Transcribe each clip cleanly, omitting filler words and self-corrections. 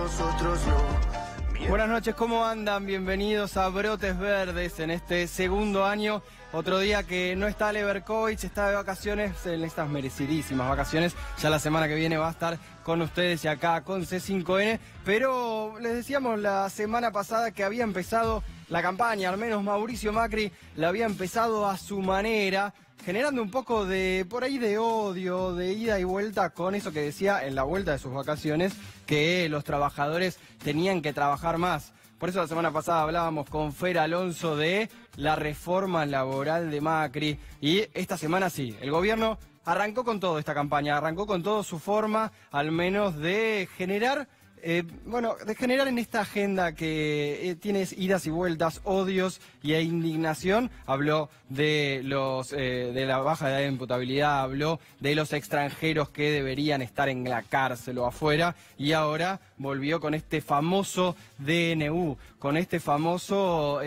nosotros no. Buenas noches, ¿cómo andan? Bienvenidos a Brotes Verdes en este segundo año. Otro día que no está Leverkovich, está de vacaciones, en estas merecidísimas vacaciones. Ya la semana que viene va a estar con ustedes y acá con C5N. Pero les decíamos la semana pasada que había empezado la campaña, al menos Mauricio Macri la había empezado a su manera, generando un poco de, por ahí, de odio, de ida y vuelta con eso que decía en la vuelta de sus vacaciones, que los trabajadores tenían que trabajar más. Por eso la semana pasada hablábamos con Fer Alonso de la reforma laboral de Macri. Y esta semana sí, el gobierno arrancó con todo esta campaña, arrancó con todo su forma, al menos de generar... de generar en esta agenda que tiene idas y vueltas, odios y indignación. Habló de de la baja de imputabilidad, habló de los extranjeros que deberían estar en la cárcel o afuera, y ahora volvió con este famoso DNU, con este famoso,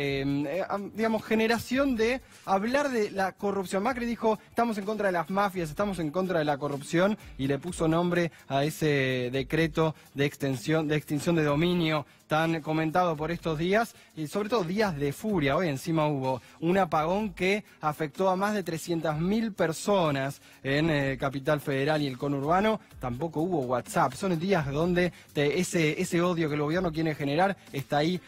generación de hablar de la corrupción. Macri dijo, estamos en contra de las mafias, estamos en contra de la corrupción, y le puso nombre a ese decreto de extinción de dominio tan comentado por estos días, y sobre todo días de furia. Hoy encima hubo un apagón que afectó a más de 300.000 personas en Capital Federal y el conurbano. Tampoco hubo WhatsApp. Son días donde ese odio que el gobierno quiere generar está ahí,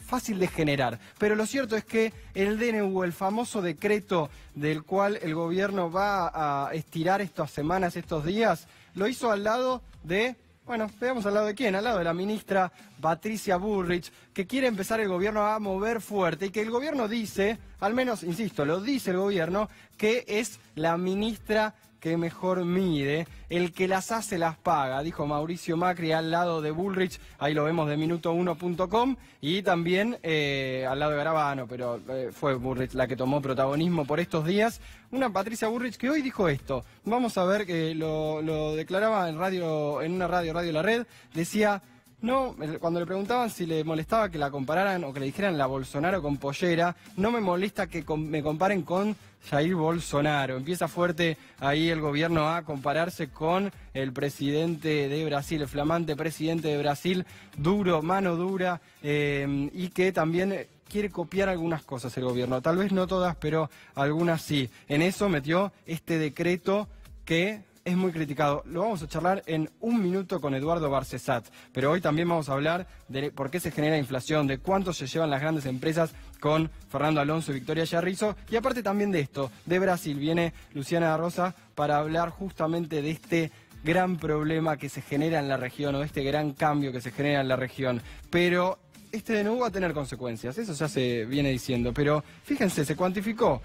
fácil de generar. Pero lo cierto es que el DNU, el famoso decreto del cual el gobierno va a estirar estas semanas, estos días, lo hizo al lado de... Bueno, veamos al lado de quién, al lado de la ministra Patricia Bullrich, que quiere empezar el gobierno a mover fuerte, y que el gobierno dice, al menos, insisto, lo dice el gobierno, que es la ministra que mejor mide, el que las hace las paga, dijo Mauricio Macri al lado de Bullrich. Ahí lo vemos de minuto1.com, y también al lado de Garabano, pero fue Bullrich la que tomó protagonismo por estos días. Una Patricia Bullrich que hoy dijo esto. Vamos a ver que lo declaraba en una radio La Red. Decía... No, cuando le preguntaban si le molestaba que la compararan o que le dijeran la Bolsonaro con pollera, no me molesta que me comparen con Jair Bolsonaro. Empieza fuerte ahí el gobierno a compararse con el presidente de Brasil, el flamante presidente de Brasil, duro, mano dura, y que también quiere copiar algunas cosas el gobierno. Tal vez no todas, pero algunas sí. En eso metió este decreto que... es muy criticado. Lo vamos a charlar en un minuto con Eduardo Barcesat, pero hoy también vamos a hablar de por qué se genera inflación, de cuánto se llevan las grandes empresas con Fernando Alonso y Victoria Yarrizo, y aparte también de esto, de Brasil. Viene Luciana da Rosa para hablar justamente de este gran problema que se genera en la región, o este gran cambio que se genera en la región. Pero este DNU va a tener consecuencias, eso ya se viene diciendo, pero fíjense, se cuantificó,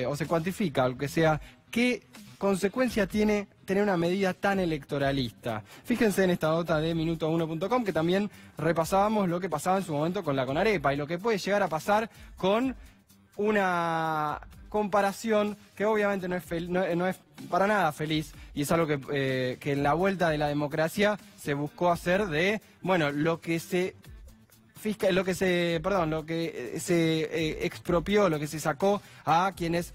o se cuantifica, aunque sea, ¿qué consecuencia tiene tener una medida tan electoralista? Fíjense en esta nota de minuto1.com, que también repasábamos lo que pasaba en su momento con la Conarepa y lo que puede llegar a pasar con una comparación que obviamente no es para nada feliz, y es algo que en la vuelta de la democracia se buscó hacer de, bueno, lo que se expropió, lo que se sacó a quienes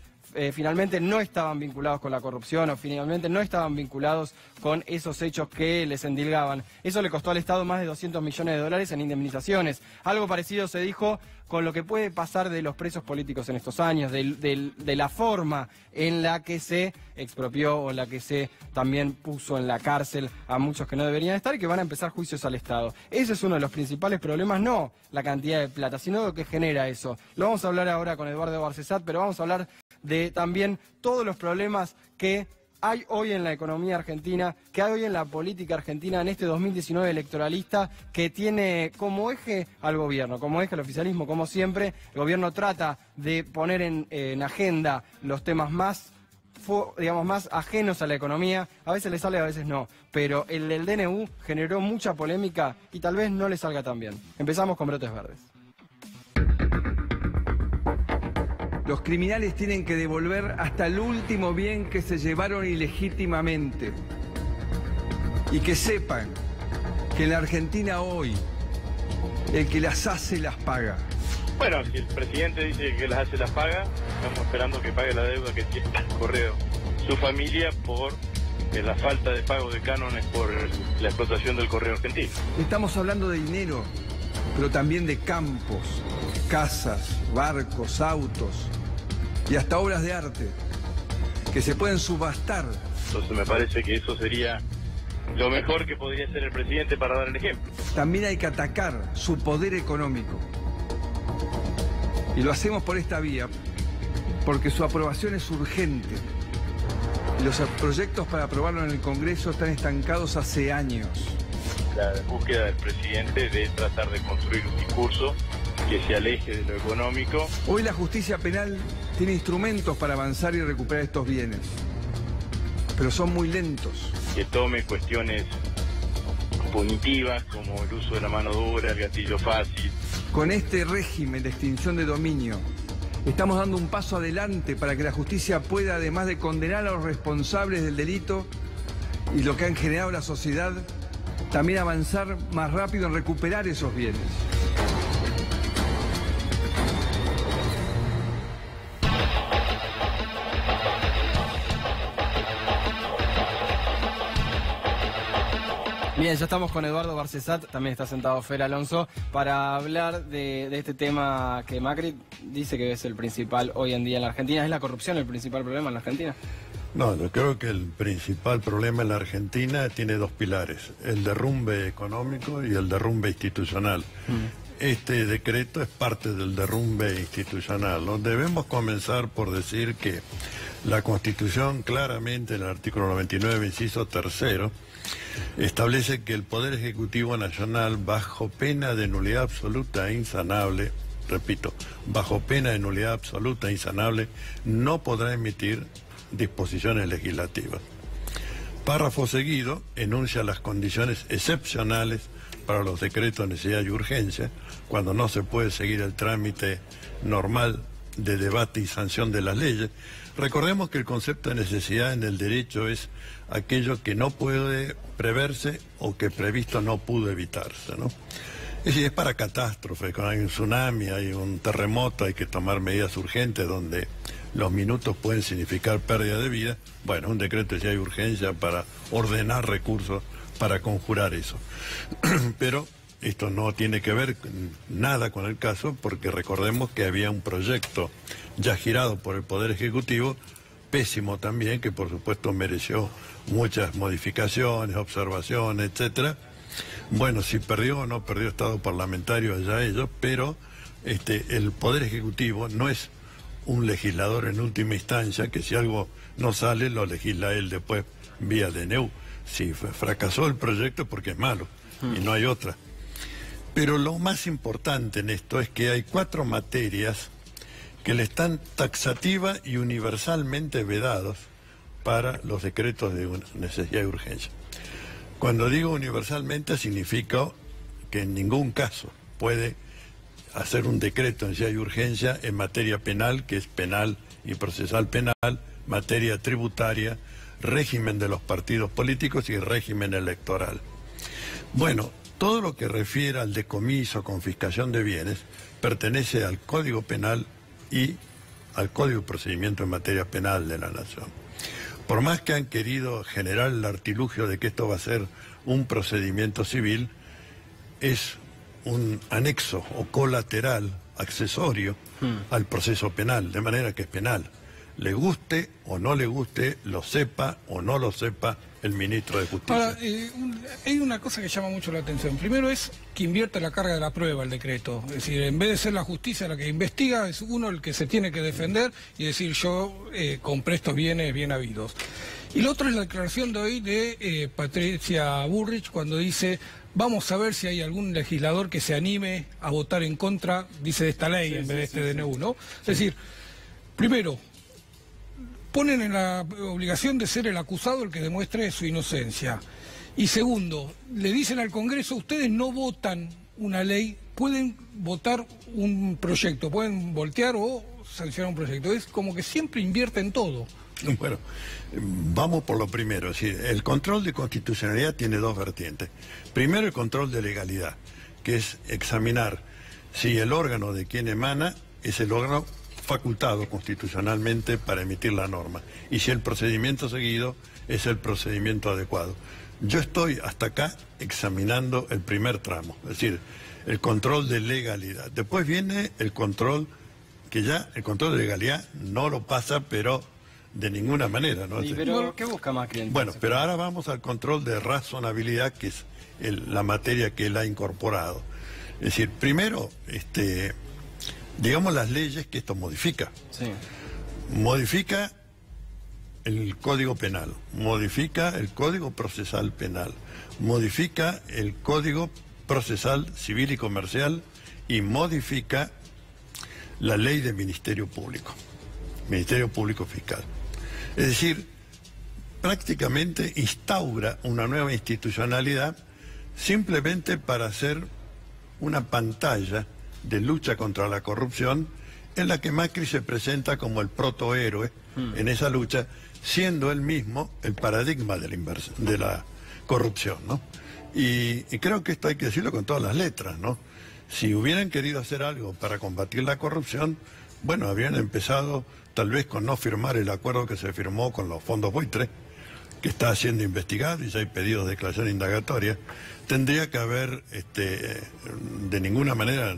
finalmente no estaban vinculados con la corrupción, o finalmente no estaban vinculados con esos hechos que les endilgaban. Eso le costó al Estado más de 200 millones de dólares en indemnizaciones. Algo parecido se dijo con lo que puede pasar de los presos políticos en estos años, de la forma en la que se expropió o en la que se también puso en la cárcel a muchos que no deberían estar, y que van a empezar juicios al Estado. Ese es uno de los principales problemas, no la cantidad de plata, sino lo que genera eso. Lo vamos a hablar ahora con Eduardo Barcesat, pero vamos a hablar de también todos los problemas que hay hoy en la economía argentina, que hay hoy en la política argentina en este 2019 electoralista, que tiene como eje al gobierno, como eje al oficialismo. Como siempre, el gobierno trata de poner en agenda los temas más ajenos a la economía. A veces le sale, a veces no, pero el del DNU generó mucha polémica y tal vez no le salga tan bien. Empezamos con Brotes Verdes. Los criminales tienen que devolver hasta el último bien que se llevaron ilegítimamente. Y que sepan que en la Argentina hoy, el que las hace las paga. Bueno, si el presidente dice que las hace las paga, estamos esperando que pague la deuda que tiene el correo su familia por la falta de pago de cánones por la explotación del correo argentino. Estamos hablando de dinero, pero también de campos, casas, barcos, autos y hasta obras de arte que se pueden subastar. Entonces me parece que eso sería lo mejor que podría hacer el presidente para dar el ejemplo. También hay que atacar su poder económico. Y lo hacemos por esta vía, porque su aprobación es urgente. Los proyectos para aprobarlo en el Congreso están estancados hace años. La búsqueda del presidente de tratar de construir un discurso que se aleje de lo económico. Hoy la justicia penal tiene instrumentos para avanzar y recuperar estos bienes, pero son muy lentos. Que tome cuestiones punitivas como el uso de la mano dura, el gatillo fácil. Con este régimen de extinción de dominio, estamos dando un paso adelante para que la justicia pueda, además de condenar a los responsables del delito y lo que han generado la sociedad, también avanzar más rápido en recuperar esos bienes. Bien, ya estamos con Eduardo Barcesat, también está sentado Fer Alonso, para hablar de este tema que Macri dice que es el principal hoy en día en la Argentina. ¿Es la corrupción el principal problema en la Argentina? No, yo creo que el principal problema en la Argentina tiene dos pilares, el derrumbe económico y el derrumbe institucional. Este decreto es parte del derrumbe institucional, ¿no? Debemos comenzar por decir que la Constitución claramente en el artículo 99, inciso 3, establece que el Poder Ejecutivo Nacional, bajo pena de nulidad absoluta e insanable, repito, bajo pena de nulidad absoluta e insanable, no podrá emitir disposiciones legislativas. Párrafo seguido enuncia las condiciones excepcionales para los decretos de necesidad y urgencia, cuando no se puede seguir el trámite normal de debate y sanción de las leyes. Recordemos que el concepto de necesidad en el derecho es aquello que no puede preverse o que previsto no pudo evitarse, ¿no? Es decir, es para catástrofes, cuando hay un tsunami, hay un terremoto, hay que tomar medidas urgentes donde los minutos pueden significar pérdida de vida. Bueno, un decreto de necesidad y urgencia para ordenar recursos para conjurar eso. Pero esto no tiene que ver nada con el caso, porque recordemos que había un proyecto ya girado por el Poder Ejecutivo, pésimo también, que por supuesto mereció muchas modificaciones, observaciones, etcétera. Bueno, si perdió o no perdió estado parlamentario, allá ellos, pero el Poder Ejecutivo no es un legislador en última instancia, que si algo no sale, lo legisla él después vía DNU. Si fracasó el proyecto es porque es malo, y no hay otra. Pero lo más importante en esto es que hay 4 materias que le están taxativa y universalmente vedados para los decretos de necesidad y urgencia. Cuando digo universalmente significa que en ningún caso puede hacer un decreto de necesidad y urgencia en materia penal, que es penal y procesal penal, materia tributaria, régimen de los partidos políticos y régimen electoral. Bueno, todo lo que refiere al decomiso, confiscación de bienes, pertenece al Código Penal y al Código de Procedimiento en Materia Penal de la Nación. Por más que han querido generar el artilugio de que esto va a ser un procedimiento civil, es un anexo o colateral, accesorio al proceso penal, de manera que es penal. Le guste o no le guste, lo sepa o no lo sepa el ministro de Justicia. Ahora, hay una cosa que llama mucho la atención. Primero es que invierte la carga de la prueba el decreto. Es decir, en vez de ser la justicia la que investiga, es uno el que se tiene que defender y decir yo compré estos bienes bien habidos. Y lo otro es la declaración de hoy de Patricia Bullrich cuando dice vamos a ver si hay algún legislador que se anime a votar en contra, dice, de esta ley en vez de este DNU, ¿no? Es decir, primero, ponen en la obligación de ser el acusado el que demuestre su inocencia. Y segundo, le dicen al Congreso, ustedes no votan una ley, pueden votar un proyecto, pueden voltear o sancionar un proyecto. Es como que siempre invierten todo. Bueno, vamos por lo primero. Es decir, el control de constitucionalidad tiene 2 vertientes. Primero, el control de legalidad, que es examinar si el órgano de quien emana es el órgano facultado constitucionalmente para emitir la norma. Y si el procedimiento seguido es el procedimiento adecuado. Yo estoy hasta acá examinando el primer tramo, es decir, el control de legalidad. Después viene el control, que ya el control de legalidad no lo pasa, pero de ninguna manera, ¿no? Sí, pero ¿qué busca Macri entonces? Bueno, pero ahora vamos al control de razonabilidad, que es la materia que él ha incorporado. Es decir, primero, digamos las leyes que esto modifica. Sí. Modifica el Código Penal, modifica el Código Procesal Penal, modifica el Código Procesal Civil y Comercial y modifica la ley de Ministerio Público Fiscal. Es decir, prácticamente instaura una nueva institucionalidad simplemente para hacer una pantalla de lucha contra la corrupción en la que Macri se presenta como el protohéroe en esa lucha, siendo él mismo el paradigma de la corrupción, ¿no? Y creo que esto hay que decirlo con todas las letras, ¿no? Si hubieran querido hacer algo para combatir la corrupción, bueno, habrían empezado tal vez con no firmar el acuerdo que se firmó con los fondos Buitre, que está siendo investigado y ya hay pedidos de declaración indagatoria. Tendría que haber, de ninguna manera,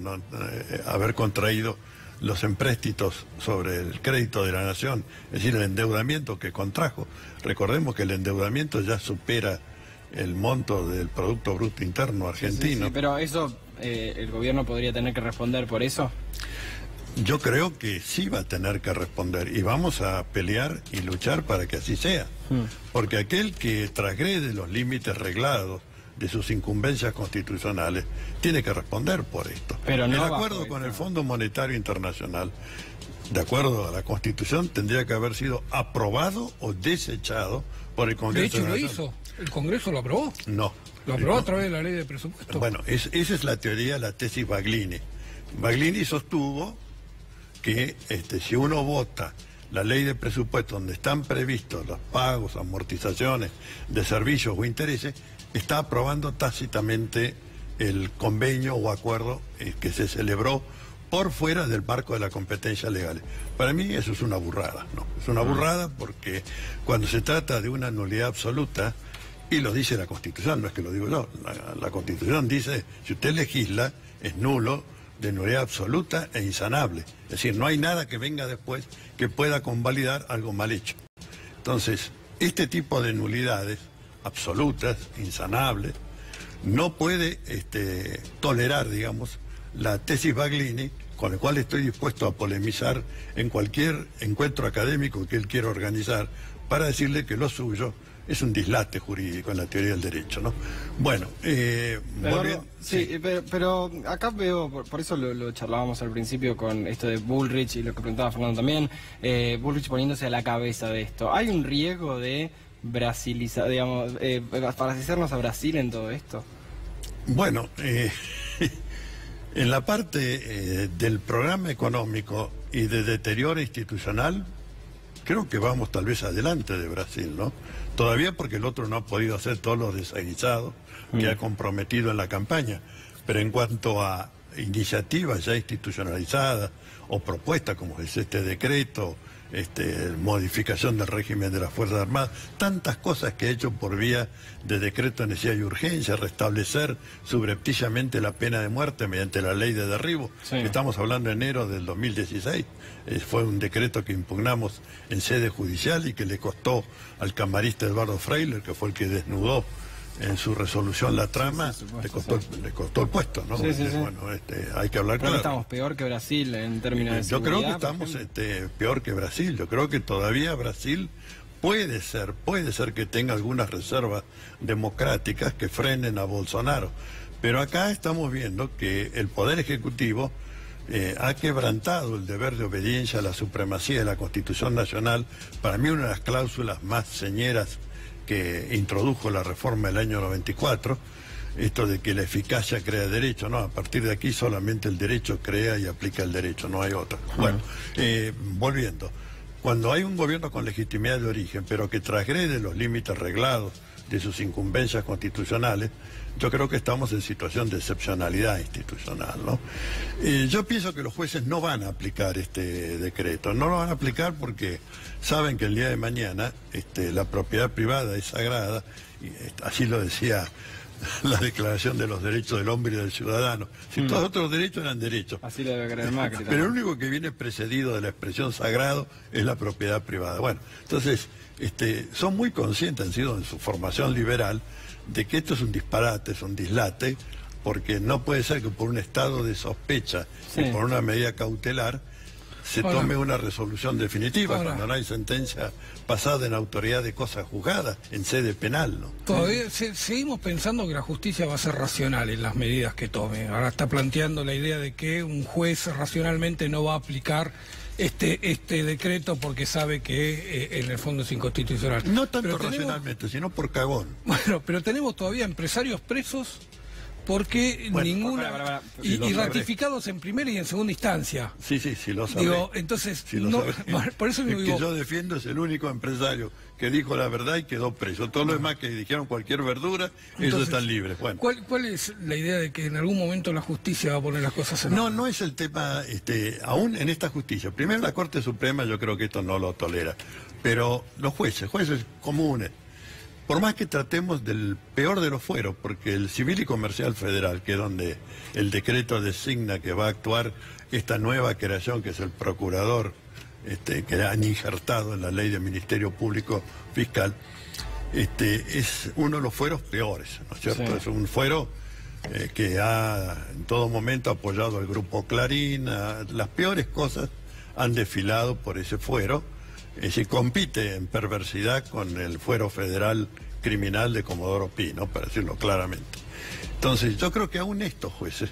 haber contraído los empréstitos sobre el crédito de la nación, es decir, el endeudamiento que contrajo. Recordemos que el endeudamiento ya supera el monto del Producto Bruto Interno argentino. Sí, pero eso, ¿el gobierno podría tener que responder por eso? Yo creo que sí va a tener que responder y vamos a pelear y luchar para que así sea. Porque aquel que transgrede los límites reglados de sus incumbencias constitucionales tiene que responder por esto. Pero no el acuerdo con el Fondo Monetario Internacional, de acuerdo a la Constitución, tendría que haber sido aprobado o desechado por el Congreso. De hecho, lo hizo. ¿El Congreso lo aprobó? No. ¿Lo aprobó a través de la ley de presupuesto? Bueno, esa es la teoría, la tesis Baglini. Baglini sostuvo que si uno vota la ley de presupuesto donde están previstos los pagos, amortizaciones de servicios o intereses, está aprobando tácitamente el convenio o acuerdo que se celebró por fuera del marco de la competencia legal. Para mí eso es una burrada, ¿no? Es una burrada porque cuando se trata de una nulidad absoluta, y lo dice la Constitución, no es que lo digo yo, la Constitución dice, si usted legisla, es nulo, de nulidad absoluta e insanable. Es decir, no hay nada que venga después que pueda convalidar algo mal hecho. Entonces, este tipo de nulidades absolutas, insanables, no puede tolerar, digamos, la tesis Baglini, con la cual estoy dispuesto a polemizar en cualquier encuentro académico que él quiera organizar, para decirle que lo suyo es un dislate jurídico en la teoría del derecho, ¿no? Bueno, pero acá veo, por eso lo charlábamos al principio con esto de Bullrich y lo que preguntaba Fernando también, Bullrich poniéndose a la cabeza de esto. ¿Hay un riesgo de brasilizar, digamos, para hacernos a Brasil en todo esto? Bueno, en la parte del programa económico y de deterioro institucional, creo que vamos tal vez adelante de Brasil, ¿no? Todavía porque el otro no ha podido hacer todos los desaguisados que ha comprometido en la campaña. Pero en cuanto a iniciativas ya institucionalizadas o propuestas como es este decreto, modificación del régimen de las Fuerzas Armadas, tantas cosas que ha hecho por vía de decreto de necesidad y urgencia, restablecer subrepticiamente la pena de muerte mediante la ley de derribo. Sí. Estamos hablando de enero del 2016. Fue un decreto que impugnamos en sede judicial y que le costó al camarista Eduardo Freyler, que fue el que desnudó en su resolución la trama, le costó el puesto, ¿no? Sí. Bueno, hay que hablar claro. Claro. Estamos peor que Brasil en términos de seguridad. Yo creo que estamos peor que Brasil. Yo creo que todavía Brasil puede ser que tenga algunas reservas democráticas que frenen a Bolsonaro. Pero acá estamos viendo que el Poder Ejecutivo ha quebrantado el deber de obediencia a la supremacía de la Constitución Nacional. Para mí una de las cláusulas más señeras que introdujo la reforma del año 94, esto de que la eficacia crea derecho, no, a partir de aquí solamente el derecho crea y aplica el derecho, no hay otra. Bueno, volviendo, cuando hay un gobierno con legitimidad de origen, pero que transgrede los límites reglados de sus incumbencias constitucionales, yo creo que estamos en situación de excepcionalidad institucional, ¿no? Yo pienso que los jueces no van a aplicar este decreto, no lo van a aplicar porque saben que el día de mañana la propiedad privada es sagrada, y así lo decía la Declaración de los Derechos del Hombre y del Ciudadano. Si todos los otros derechos eran derechos. Así lo debe creer Macri. Pero el único que viene precedido de la expresión sagrado es la propiedad privada. Bueno, entonces, son muy conscientes, han sido en su formación liberal, de que esto es un disparate, es un dislate, porque no puede ser que por un estado de sospecha y por una medida cautelar se tome una resolución definitiva cuando no hay sentencia pasada en autoridad de cosas juzgadas en sede penal, ¿no? Todavía seguimos pensando que la justicia va a ser racional en las medidas que tome. Ahora está planteando la idea de que un juez racionalmente no va a aplicar este decreto porque sabe que en el fondo es inconstitucional. No tanto racionalmente, sino por cagón. Bueno, pero tenemos todavía empresarios presos porque ninguna... Y ratificados en primera y en segunda instancia. Sí, lo sabré. Digo, entonces, por eso el que yo defiendo es el único empresario que dijo la verdad y quedó preso. Todos los demás que dijeron cualquier verdura, ellos están libres. Bueno. ¿Cuál es la idea de que en algún momento la justicia va a poner las cosas en orden? No es el tema, aún en esta justicia. Primero la Corte Suprema, yo creo que esto no lo tolera. Pero los jueces comunes, por más que tratemos del peor de los fueros, porque el Civil y Comercial Federal, que es donde el decreto designa que va a actuar esta nueva creación, que es el procurador, que han injertado en la ley del Ministerio Público Fiscal, es uno de los fueros peores, ¿no es cierto? Sí. Es un fuero que ha en todo momento apoyado al Grupo Clarín, las peores cosas han desfilado por ese fuero. Se compite en perversidad con el fuero federal criminal de Comodoro Pi, ¿no? Para decirlo claramente. Entonces, yo creo que aún estos jueces,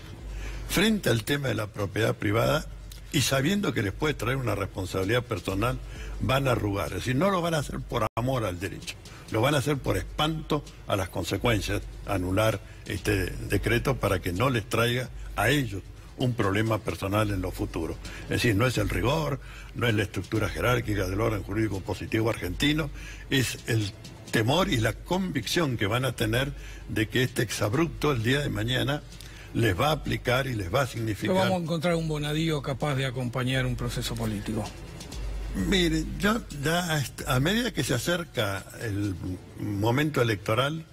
frente al tema de la propiedad privada y sabiendo que les puede traer una responsabilidad personal, van a arrugar. Es decir, no lo van a hacer por amor al derecho, lo van a hacer por espanto a las consecuencias, anular este decreto para que no les traiga a ellos un problema personal en lo futuro. Es decir, no es el rigor, no es la estructura jerárquica del orden jurídico positivo argentino, es el temor y la convicción que van a tener de que este exabrupto el día de mañana les va a aplicar y les va a significar... Pero vamos a encontrar un Bonadío capaz de acompañar un proceso político. Mire, ya a medida que se acerca el momento electoral,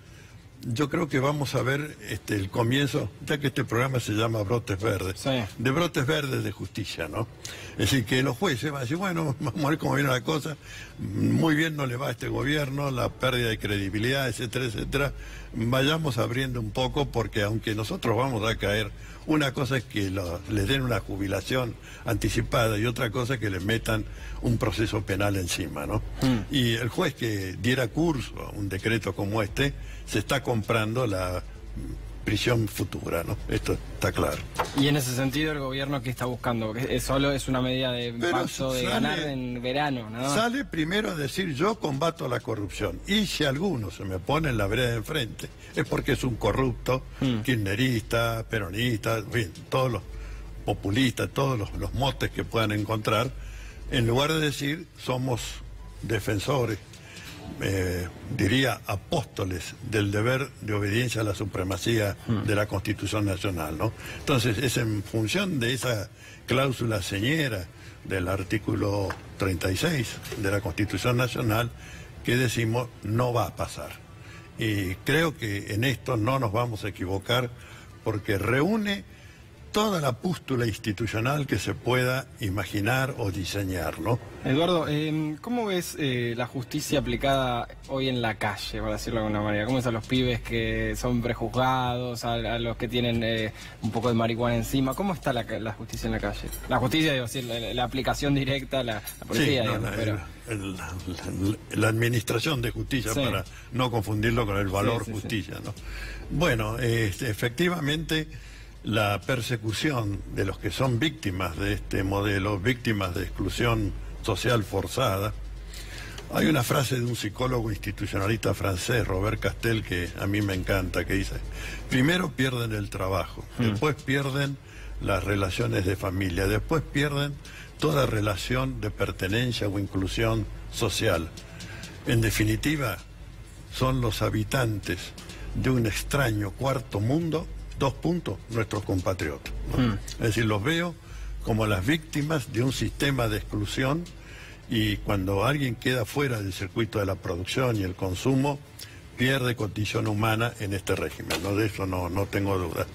yo creo que vamos a ver el comienzo, ya que este programa se llama Brotes Verdes, de brotes verdes de justicia, ¿no? Es decir, que los jueces van a decir, bueno, vamos a ver cómo viene la cosa, muy bien no le va a este gobierno, la pérdida de credibilidad, etcétera, etcétera, vayamos abriendo un poco, porque aunque nosotros vamos a caer, una cosa es que les den una jubilación anticipada y otra cosa es que les metan un proceso penal encima, ¿no? Y el juez que diera curso a un decreto como este, se está comprando la prisión futura, ¿no? Esto está claro. Y en ese sentido el gobierno, ¿qué está buscando? Porque solo es una medida de impacto de ganar en verano, ¿no? Sale primero a decir, yo combato la corrupción, y si alguno se me pone en la vereda de enfrente, es porque es un corrupto, kirchnerista, peronista, en fin, todos los populistas, todos los motes que puedan encontrar, en lugar de decir, somos defensores, diría apóstoles del deber de obediencia a la supremacía de la Constitución Nacional, ¿no? Entonces es en función de esa cláusula señera del artículo 36 de la Constitución Nacional que decimos no va a pasar. Y creo que en esto no nos vamos a equivocar, porque reúne toda la pústula institucional que se pueda imaginar o diseñar, ¿no? Eduardo, ¿cómo ves la justicia aplicada hoy en la calle, por decirlo de alguna manera? ¿Cómo ves a los pibes que son prejuzgados, a los que tienen un poco de marihuana encima? ¿Cómo está la justicia en la calle? La justicia, digo, decir, la aplicación directa, la policía, sí, digamos, pero... la administración de justicia, para no confundirlo con el valor justicia, ¿no? Bueno, efectivamente, la persecución de los que son víctimas de este modelo, víctimas de exclusión social forzada. Hay una frase de un psicólogo institucionalista francés, Robert Castel, que a mí me encanta, que dice, primero pierden el trabajo, después pierden las relaciones de familia, después pierden toda relación de pertenencia o inclusión social. En definitiva, son los habitantes de un extraño cuarto mundo, nuestros compatriotas, ¿no? Es decir, los veo como las víctimas de un sistema de exclusión, y cuando alguien queda fuera del circuito de la producción y el consumo, pierde condición humana en este régimen, ¿no? De eso no tengo duda.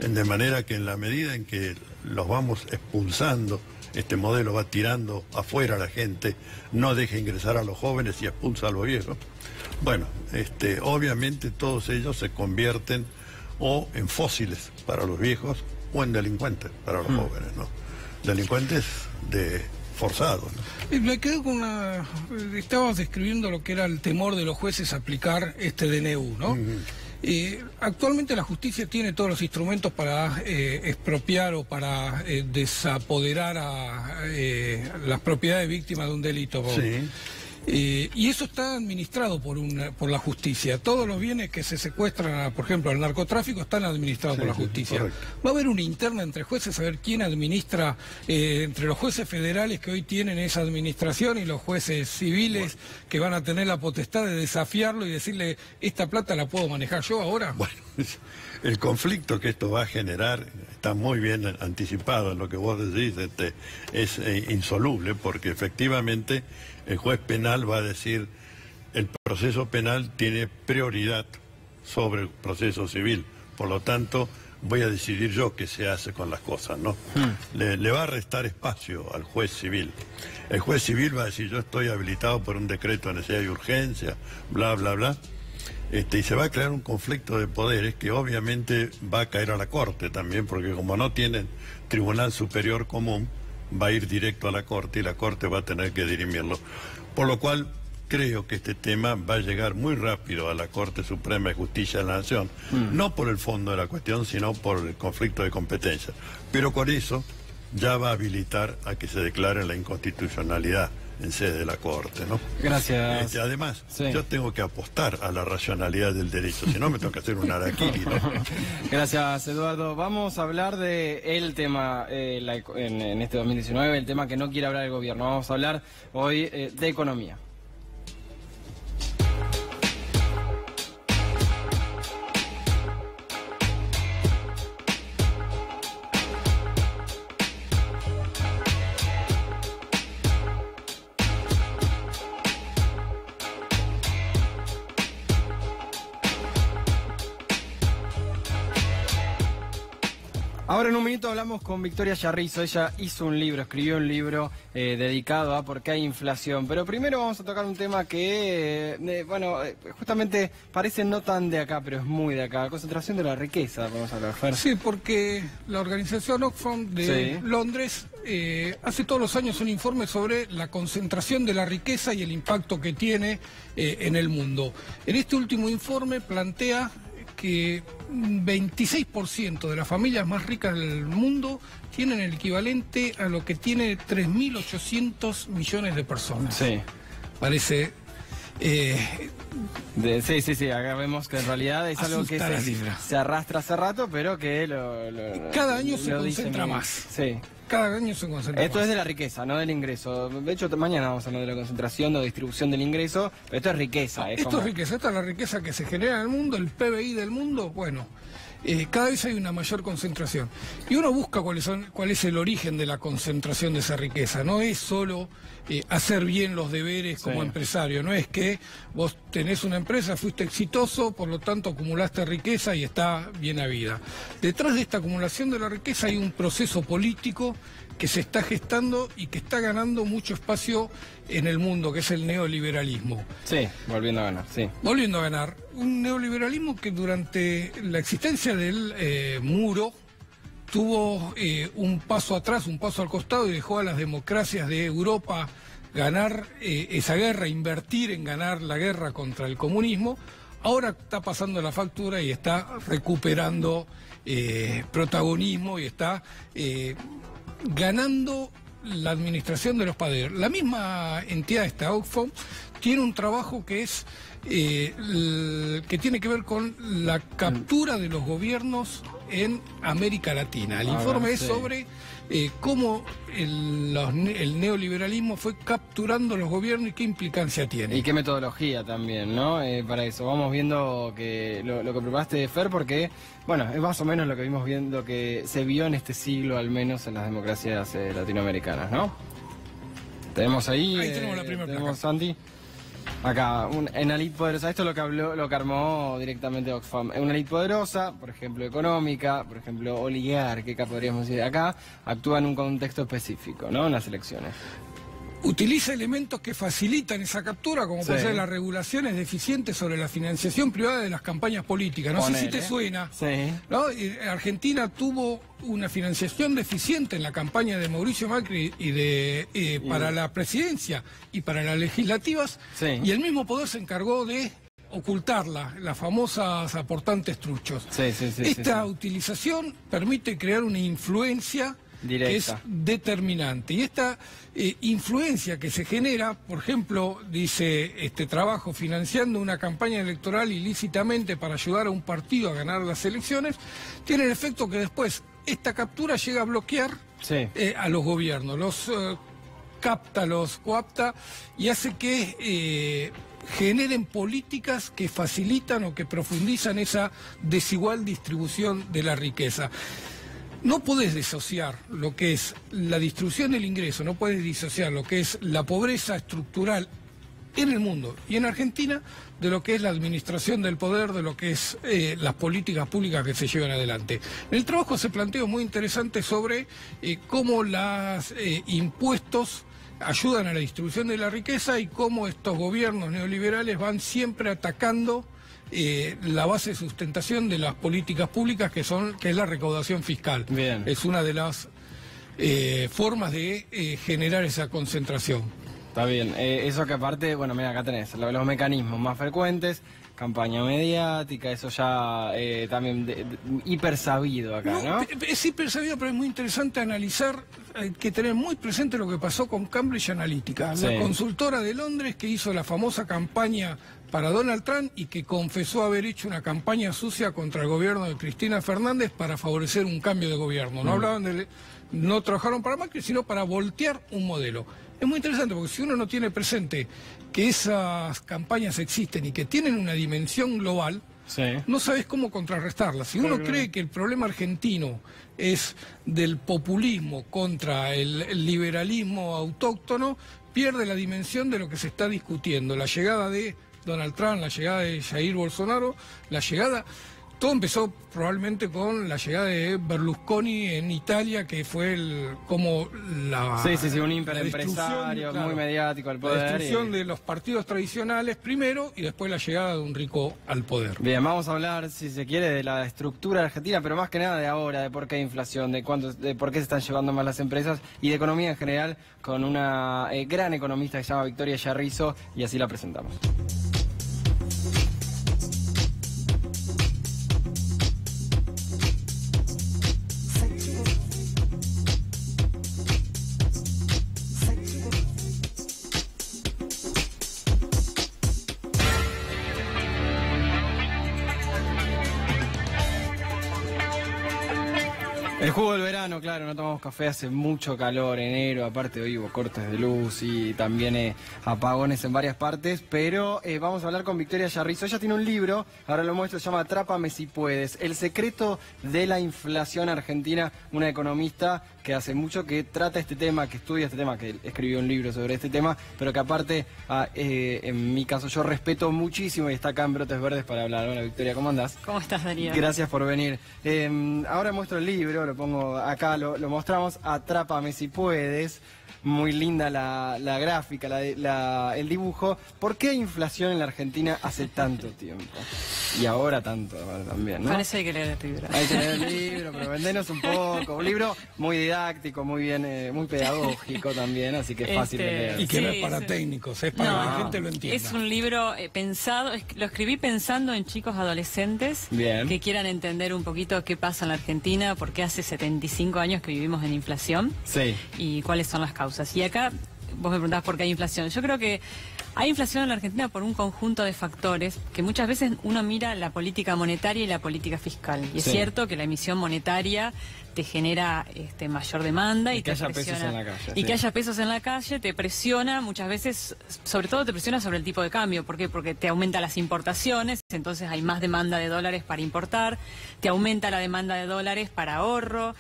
De manera que en la medida en que los vamos expulsando, este modelo va tirando afuera a la gente, no deja ingresar a los jóvenes y expulsa a los viejos. Bueno, obviamente todos ellos se convierten o en fósiles para los viejos o en delincuentes para los jóvenes, ¿no? Delincuentes forzados, ¿no? Me quedo con estabas describiendo lo que era el temor de los jueces a aplicar este DNU, ¿no? Actualmente la justicia tiene todos los instrumentos para expropiar o para desapoderar a las propiedades víctimas de un delito. Sí. Y eso está administrado por la justicia. Todos los bienes que se secuestran, por ejemplo, al narcotráfico, están administrados por la justicia. Correcto. Va a haber una interna entre jueces a ver quién administra, entre los jueces federales que hoy tienen esa administración y los jueces civiles que van a tener la potestad de desafiarlo y decirle, esta plata la puedo manejar yo ahora. Bueno, el conflicto que esto va a generar está muy bien anticipado en lo que vos decís, es insoluble, porque efectivamente el juez penal va a decir, el proceso penal tiene prioridad sobre el proceso civil, por lo tanto voy a decidir yo qué se hace con las cosas, ¿no? Le va a restar espacio al juez civil. El juez civil va a decir, yo estoy habilitado por un decreto de necesidad y urgencia, bla, bla, bla. Y se va a crear un conflicto de poderes que obviamente va a caer a la Corte también, porque como no tienen Tribunal Superior Común, va a ir directo a la Corte y la Corte va a tener que dirimirlo. Por lo cual creo que este tema va a llegar muy rápido a la Corte Suprema de Justicia de la Nación, no por el fondo de la cuestión, sino por el conflicto de competencia. Pero con eso ya va a habilitar a que se declare la inconstitucionalidad en sede de la Corte, ¿no? Gracias. Además, sí, yo tengo que apostar a la racionalidad del derecho, si no me tengo que hacer un harakiri, ¿no? Gracias, Eduardo. Vamos a hablar de el tema en este 2019, el tema que no quiere hablar el gobierno. Vamos a hablar hoy de economía. Ahora en un minuto hablamos con Victoria Yarrizo. Ella hizo un libro, escribió un libro dedicado a por qué hay inflación. Pero primero vamos a tocar un tema que, justamente parece no tan de acá, pero es muy de acá. La concentración de la riqueza, vamos a hablar, Fer. Sí, porque la organización Oxfam de Londres hace todos los años un informe sobre la concentración de la riqueza y el impacto que tiene en el mundo. En este último informe plantea que 26% de las familias más ricas del mundo tienen el equivalente a lo que tiene 3.800 millones de personas. Sí. Parece... Sí, acá vemos que en realidad es algo que se arrastra hace rato, pero que cada año se concentra más. Sí. Cada año se concentra Esto más. es de la riqueza, no del ingreso. De hecho, mañana vamos a hablar de la concentración o distribución del ingreso, pero esto es riqueza. Esto es riqueza, esta es la riqueza que se genera en el mundo, el PBI del mundo, bueno... cada vez hay una mayor concentración. Y uno busca cuál es el origen de la concentración de esa riqueza. No es solo hacer bien los deberes como empresario. No es que vos tenés una empresa, fuiste exitoso, por lo tanto acumulaste riqueza y está bien a vida. Detrás de esta acumulación de la riqueza hay un proceso político que se está gestando y que está ganando mucho espacio en el mundo, que es el neoliberalismo. Sí, volviendo a ganar, sí. Volviendo a ganar. Un neoliberalismo que durante la existencia del muro tuvo un paso atrás, un paso al costado y dejó a las democracias de Europa ganar esa guerra, invertir en ganar la guerra contra el comunismo. Ahora está pasando la factura y está recuperando protagonismo y está ganando la administración de los poderes. La misma entidad, esta Oxfam, tiene un trabajo que es que tiene que ver con la captura de los gobiernos en América Latina. El informe es sobre cómo el neoliberalismo fue capturando los gobiernos y qué implicancia tiene. Y qué metodología también, ¿no? Para eso. Vamos viendo que lo que preparaste, Fer, porque, bueno, es más o menos lo que vimos viendo, que se vio en este siglo, al menos en las democracias latinoamericanas, ¿no? Tenemos ahí tenemos la primera placa. Santi. Acá, una élite poderosa. Esto es lo que armó directamente Oxfam. Una élite poderosa, por ejemplo, económica, por ejemplo, oligárquica, podríamos decir acá, actúa en un contexto específico, ¿no? En las elecciones. Utiliza elementos que facilitan esa captura, como puede ser las regulaciones deficientes sobre la financiación privada de las campañas políticas. No sé si te suena, ¿no? Argentina tuvo una financiación deficiente en la campaña de Mauricio Macri para la presidencia y para las legislativas, y el mismo poder se encargó de ocultarla, las famosas aportantes truchos. Esta utilización permite crear una influencia directa, que es determinante. Y esta influencia que se genera, por ejemplo, dice este trabajo, financiando una campaña electoral ilícitamente para ayudar a un partido a ganar las elecciones, tiene el efecto que después esta captura llega a bloquear a los gobiernos, los capta, los coapta y hace que generen políticas que facilitan o que profundizan esa desigual distribución de la riqueza. No podés disociar lo que es la distribución del ingreso, no podés disociar lo que es la pobreza estructural en el mundo y en Argentina de lo que es la administración del poder, de lo que es las políticas públicas que se llevan adelante. En el trabajo se planteó muy interesante sobre cómo los impuestos ayudan a la distribución de la riqueza y cómo estos gobiernos neoliberales van siempre atacando la base de sustentación de las políticas públicas que es la recaudación fiscal. Bien. Es una de las formas de generar esa concentración. Está bien, eso que aparte, bueno, mira, acá tenés los mecanismos más frecuentes, campaña mediática, eso ya también hiper sabido acá, ¿no? Es hiper sabido, pero es muy interesante analizar, hay que tener muy presente lo que pasó con Cambridge Analytica, la consultora de Londres que hizo la famosa campaña para Donald Trump y que confesó haber hecho una campaña sucia contra el gobierno de Cristina Fernández para favorecer un cambio de gobierno. No hablaban no trabajaron para Macri, sino para voltear un modelo. Es muy interesante porque si uno no tiene presente que esas campañas existen y que tienen una dimensión global, no sabes cómo contrarrestarlas. Si uno cree que el problema argentino es del populismo contra el liberalismo autóctono, pierde la dimensión de lo que se está discutiendo. La llegada de Donald Trump, la llegada de Jair Bolsonaro, todo empezó probablemente con la llegada de Berlusconi en Italia, que fue un hiperempresario, muy mediático al poder. La destrucción de los partidos tradicionales primero y después la llegada de un rico al poder. Bien, vamos a hablar, si se quiere, de la estructura argentina, pero más que nada de ahora, de por qué hay inflación, de por qué se están llevando más las empresas y de economía en general, con una gran economista que se llama Victoria Yarrizo, y así la presentamos. El jugo del verano, claro, no tomamos café, hace mucho calor, enero, aparte hoy hubo cortes de luz y también apagones en varias partes, pero vamos a hablar con Victoria Yarrizo. Ella tiene un libro, ahora lo muestro, se llama Atrápame si puedes, el secreto de la inflación argentina, una economista que hace mucho que trata este tema, que estudia este tema, que escribió un libro sobre este tema, pero que aparte, en mi caso, yo respeto muchísimo y está acá en Brotes Verdes para hablar. Hola Victoria, ¿cómo andás? ¿Cómo estás, Darío? Gracias por venir. Ahora muestro el libro, lo pongo acá, lo mostramos, Atrápame si puedes. Muy linda la gráfica, el dibujo. ¿Por qué hay inflación en la Argentina hace tanto tiempo? Y ahora tanto también, ¿no? Para eso hay que leer el libro. Hay que leer el libro, pero vendenos un poco. Un libro muy didáctico, muy bien, muy pedagógico también, así que es fácil de leer. Y que no es para técnicos, es para que la gente lo entienda. Es un libro pensado, lo escribí pensando en chicos adolescentes que quieran entender un poquito qué pasa en la Argentina, porque hace 75 años que vivimos en inflación y cuáles son las causas. Y acá vos me preguntás por qué hay inflación. Yo creo que Hay inflación en la Argentina por un conjunto de factores que muchas veces uno mira la política monetaria y la política fiscal. Y es cierto que la emisión monetaria te genera mayor demanda y que te haya presiona, pesos en la calle. y que haya pesos en la calle, te presiona muchas veces, sobre todo te presiona sobre el tipo de cambio. ¿Por qué? Porque te aumenta las importaciones, entonces hay más demanda de dólares para importar, te aumenta la demanda de dólares para ahorro,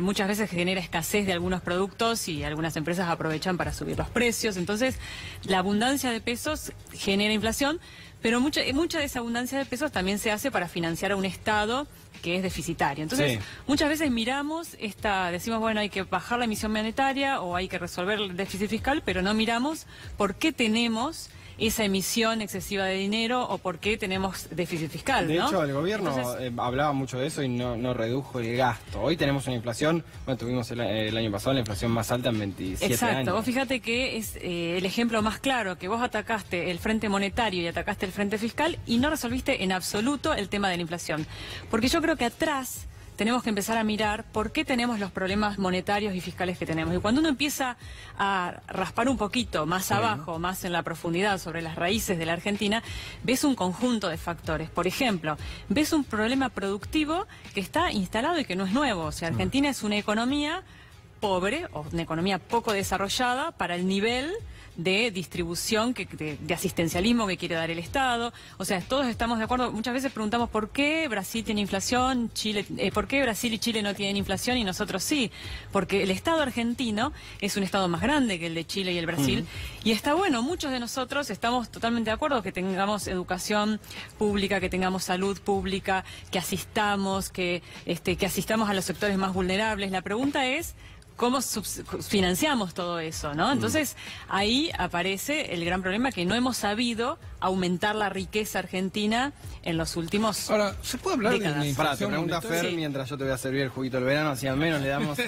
muchas veces genera escasez de algunos productos y algunas empresas aprovechan para subir los precios. Entonces, la abundancia de pesos genera inflación, pero mucha de esa abundancia de pesos también se hace para financiar a un Estado que es deficitario. Entonces, muchas veces miramos decimos, bueno, hay que bajar la emisión monetaria o hay que resolver el déficit fiscal, pero no miramos por qué tenemos esa emisión excesiva de dinero o por qué tenemos déficit fiscal, De ¿no? hecho, el gobierno hablaba mucho de eso y no redujo el gasto. Hoy tenemos una inflación, bueno, tuvimos el año pasado la inflación más alta en 27 Exacto. años. Vos fíjate que es el ejemplo más claro, que vos atacaste el frente monetario y atacaste el frente fiscal y no resolviste en absoluto el tema de la inflación. Porque yo creo que atrás tenemos que empezar a mirar por qué tenemos los problemas monetarios y fiscales que tenemos. Y cuando uno empieza a raspar un poquito más abajo, más en la profundidad sobre las raíces de la Argentina, ves un conjunto de factores. Por ejemplo, ves un problema productivo que está instalado y que no es nuevo. O sea, Argentina es una economía pobre o una economía poco desarrollada para el nivel de distribución, de asistencialismo que quiere dar el Estado. O sea, todos estamos de acuerdo. Muchas veces preguntamos por qué Brasil tiene inflación, por qué Brasil y Chile no tienen inflación y nosotros sí. Porque el Estado argentino es un Estado más grande que el de Chile y el Brasil. Y está bueno, muchos de nosotros estamos totalmente de acuerdo que tengamos educación pública, que tengamos salud pública, que asistamos, que asistamos a los sectores más vulnerables. La pregunta es ¿cómo financiamos todo eso, no? Entonces, ahí aparece el gran problema que no hemos sabido aumentar la riqueza argentina en los últimos Ahora, ¿se puede hablar décadas. de una Pará, te inflación pregunta monetaria? Fer, mientras yo te voy a servir el juguito del verano, así al menos le damos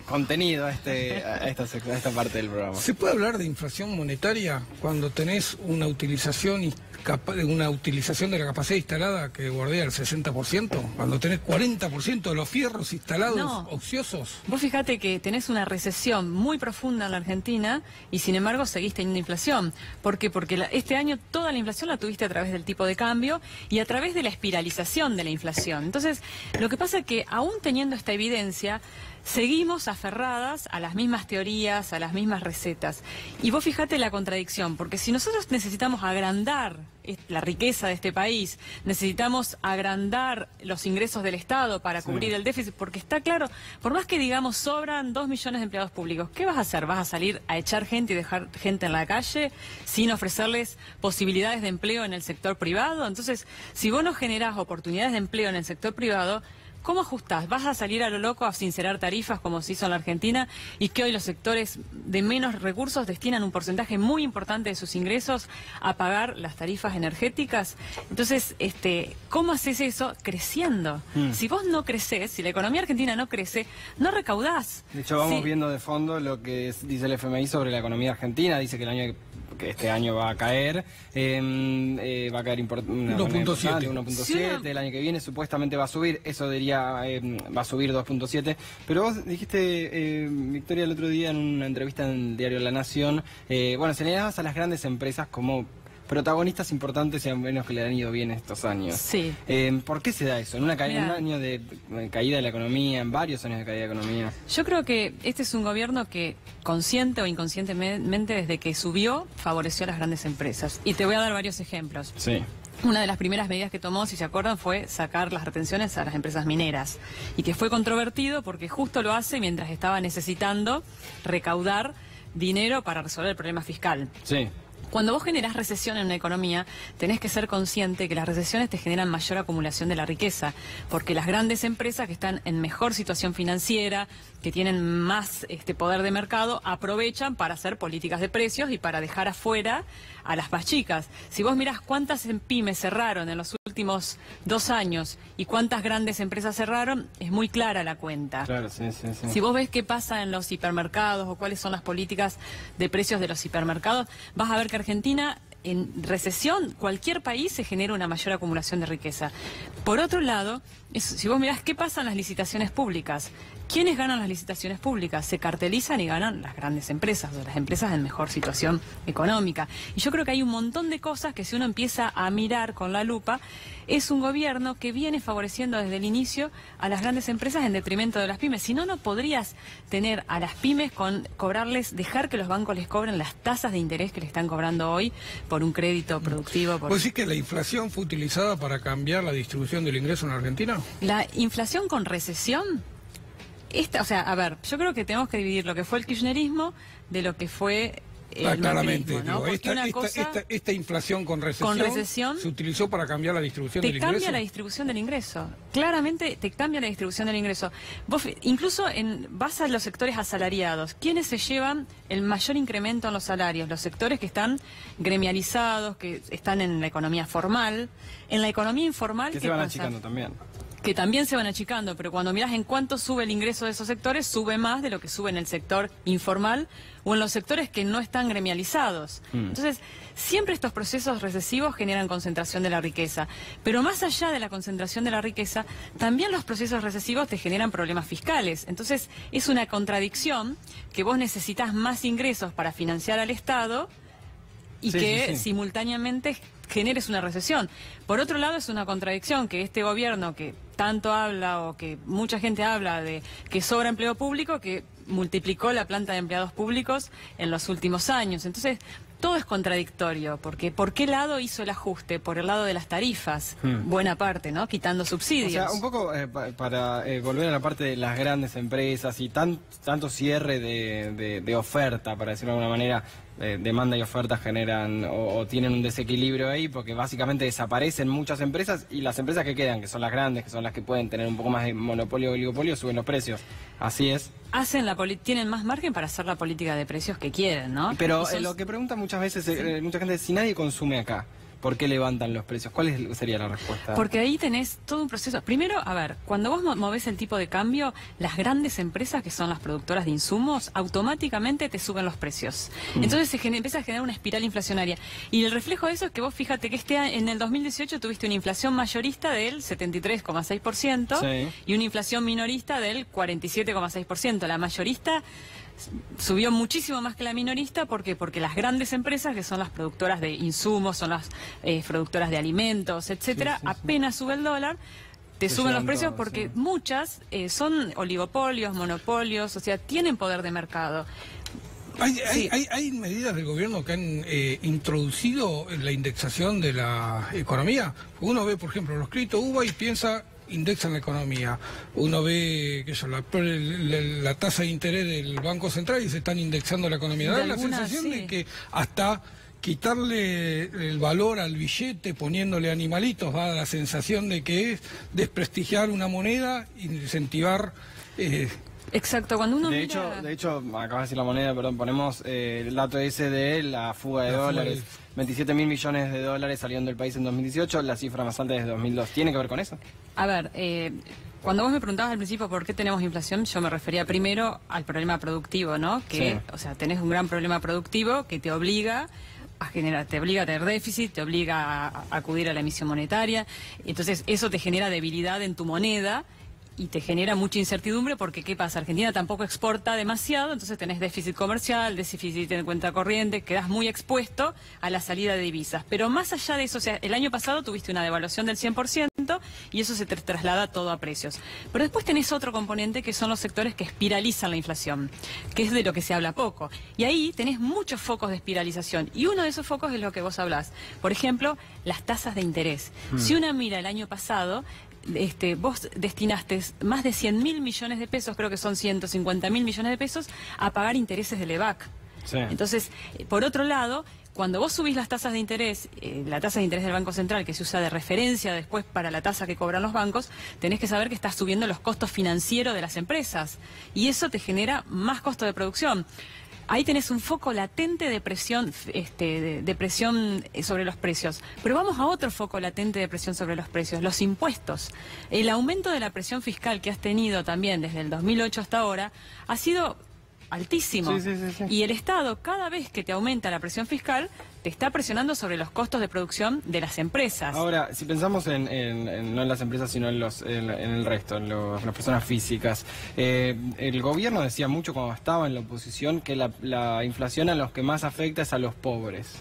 contenido a esta parte del programa. ¿Se puede hablar de inflación monetaria cuando tenés una utilización de la capacidad instalada que bordea el 60%? Cuando tenés 40% de los fierros instalados ociosos. Vos fíjate que tenés una recesión muy profunda en la Argentina y sin embargo seguís teniendo inflación. ¿Por qué? Porque este año toda la inflación la tuviste a través del tipo de cambio y a través de la espiralización de la inflación. Entonces, lo que pasa es que aún teniendo esta evidencia, seguimos aferradas a las mismas teorías, a las mismas recetas. Y vos fíjate la contradicción, porque si nosotros necesitamos agrandar la riqueza de este país, necesitamos agrandar los ingresos del Estado para cubrir el déficit, porque está claro, por más que digamos sobran 2 millones de empleados públicos, ¿qué vas a hacer? ¿Vas a salir a echar gente y dejar gente en la calle sin ofrecerles posibilidades de empleo en el sector privado? Entonces, si vos no generás oportunidades de empleo en el sector privado, ¿cómo ajustás? ¿Vas a salir a lo loco a sincerar tarifas como se hizo en la Argentina y que hoy los sectores de menos recursos destinan un porcentaje muy importante de sus ingresos a pagar las tarifas energéticas? Entonces, ¿cómo haces eso? Creciendo. Si vos no crecés, si la economía argentina no crece, no recaudás. De hecho, vamos viendo de fondo lo que dice el FMI sobre la economía argentina. Dice que este año va a caer, 1.7. 1.7, el año que viene supuestamente va a subir, eso diría, va a subir 2.7, pero vos dijiste, Victoria, el otro día en una entrevista en el diario La Nación, señalabas a las grandes empresas como protagonistas importantes y a menos que le han ido bien estos años. Sí. ¿Por qué se da eso? En un año de caída de la economía, en varios años de caída de la economía. Yo creo que este es un gobierno que, consciente o inconscientemente, desde que subió, favoreció a las grandes empresas. Y te voy a dar varios ejemplos. Sí. Una de las primeras medidas que tomó, si se acuerdan, fue sacar las retenciones a las empresas mineras. Y que fue controvertido porque justo lo hace mientras estaba necesitando recaudar dinero para resolver el problema fiscal. Sí. Cuando vos generás recesión en una economía, tenés que ser consciente que las recesiones te generan mayor acumulación de la riqueza, porque las grandes empresas que están en mejor situación financiera, que tienen más poder de mercado, aprovechan para hacer políticas de precios y para dejar afuera a las más chicas. Si vos mirás cuántas pymes cerraron en los últimos 2 años y cuántas grandes empresas cerraron, es muy clara la cuenta. Claro, sí. Si vos ves qué pasa en los hipermercados o cuáles son las políticas de precios de los hipermercados, vas a ver que Argentina, en recesión, cualquier país se genera una mayor acumulación de riqueza. Por otro lado, si vos mirás qué pasa en las licitaciones públicas, ¿quiénes ganan las licitaciones públicas? Se cartelizan y ganan las grandes empresas, o las empresas en mejor situación económica. Y yo creo que hay un montón de cosas que si uno empieza a mirar con la lupa, es un gobierno que viene favoreciendo desde el inicio a las grandes empresas en detrimento de las pymes. Si no, no podrías tener a las pymes dejar que los bancos les cobren las tasas de interés que le están cobrando hoy por un crédito productivo. ¿Vos decís que la inflación fue utilizada para cambiar la distribución del ingreso en Argentina? La inflación con recesión, o sea, a ver, yo creo que tenemos que dividir lo que fue el kirchnerismo de lo que fue el claramente, macrismo, ¿no? esta inflación con recesión se utilizó para cambiar la distribución del ingreso. Te cambia la distribución del ingreso. Claramente te cambia la distribución del ingreso. Vos incluso vas a los sectores asalariados. ¿Quiénes se llevan el mayor incremento en los salarios? Los sectores que están gremializados, que están en la economía formal. En la economía informal, que se van achicando también. Que también se van achicando, pero cuando mirás en cuánto sube el ingreso de esos sectores, sube más de lo que sube en el sector informal o en los sectores que no están gremializados. Entonces, siempre estos procesos recesivos generan concentración de la riqueza, pero más allá de la concentración de la riqueza, también los procesos recesivos te generan problemas fiscales. Entonces, es una contradicción que vos necesitas más ingresos para financiar al Estado y simultáneamente generes una recesión. Por otro lado, es una contradicción que este gobierno que tanto habla o que mucha gente habla de que sobra empleo público, que multiplicó la planta de empleados públicos en los últimos años. Entonces, todo es contradictorio, porque ¿por qué lado hizo el ajuste? Por el lado de las tarifas, buena parte, ¿no? Quitando subsidios. O sea, un poco para volver a la parte de las grandes empresas y tanto cierre de oferta, para decirlo de alguna manera, demanda y oferta generan o tienen un desequilibrio ahí, porque básicamente desaparecen muchas empresas y las empresas que quedan, que son las grandes, que son las que pueden tener un poco más de monopolio o oligopolio, suben los precios. Así es. Tienen más margen para hacer la política de precios que quieren, ¿no? Pero lo que pregunta muchas veces mucha gente es, si nadie consume acá, ¿por qué levantan los precios? ¿Cuál sería la respuesta? Porque ahí tenés todo un proceso. Primero, a ver, cuando vos movés el tipo de cambio, las grandes empresas, que son las productoras de insumos, automáticamente te suben los precios. Entonces empieza a generar una espiral inflacionaria. Y el reflejo de eso es que vos fíjate que en el 2018 tuviste una inflación mayorista del 73,6% y una inflación minorista del 47,6%. La mayorista subió muchísimo más que la minorista. ¿Por qué? Porque las grandes empresas, que son las productoras de insumos, son las productoras de alimentos, etcétera, apenas sube el dólar, te suben los precios porque muchas son oligopolios, monopolios, o sea, tienen poder de mercado. ¿Hay medidas del gobierno que han introducido la indexación de la economía? Uno ve, por ejemplo, los créditos UBA y piensa, indexan la economía. Uno ve la tasa de interés del Banco Central y se están indexando la economía. Da la sensación de que hasta quitarle el valor al billete, poniéndole animalitos, da la sensación de que es desprestigiar una moneda, incentivar... Exacto, cuando uno de hecho, acabas de decir la moneda, perdón, ponemos el dato ese de la fuga de dólares. 27.000 millones de dólares salieron del país en 2018, la cifra más alta desde 2002. ¿Tiene que ver con eso? A ver, cuando vos me preguntabas al principio por qué tenemos inflación, yo me refería primero al problema productivo, ¿no? O sea, tenés un gran problema productivo que te obliga a tener déficit, te obliga a acudir a la emisión monetaria, entonces eso te genera debilidad en tu moneda y te genera mucha incertidumbre porque, ¿qué pasa? Argentina tampoco exporta demasiado, entonces tenés déficit comercial, déficit en cuenta corriente, quedás muy expuesto a la salida de divisas. Pero más allá de eso, o sea, el año pasado tuviste una devaluación del 100% y eso se te traslada todo a precios. Pero después tenés otro componente que son los sectores que espiralizan la inflación, que es de lo que se habla poco. Y ahí tenés muchos focos de espiralización y uno de esos focos es lo que vos hablás. Por ejemplo, las tasas de interés. Si uno mira el año pasado, vos destinaste más de 100.000 millones de pesos, creo que son 150.000 millones de pesos, a pagar intereses del EVAC. Entonces, por otro lado, cuando vos subís las tasas de interés, la tasa de interés del Banco Central, que se usa de referencia después para la tasa que cobran los bancos, tenés que saber que estás subiendo los costos financieros de las empresas. Y eso te genera más costo de producción. Ahí tenés un foco latente de presión, de presión sobre los precios. Pero vamos a otro foco latente de presión sobre los precios, los impuestos. El aumento de la presión fiscal que has tenido también desde el 2008 hasta ahora ha sido altísimo. Y el Estado, cada vez que te aumenta la presión fiscal, te está presionando sobre los costos de producción de las empresas. Ahora, si pensamos no en las empresas, sino en el resto, en las personas físicas, el gobierno decía mucho cuando estaba en la oposición que la inflación a los que más afecta es a los pobres.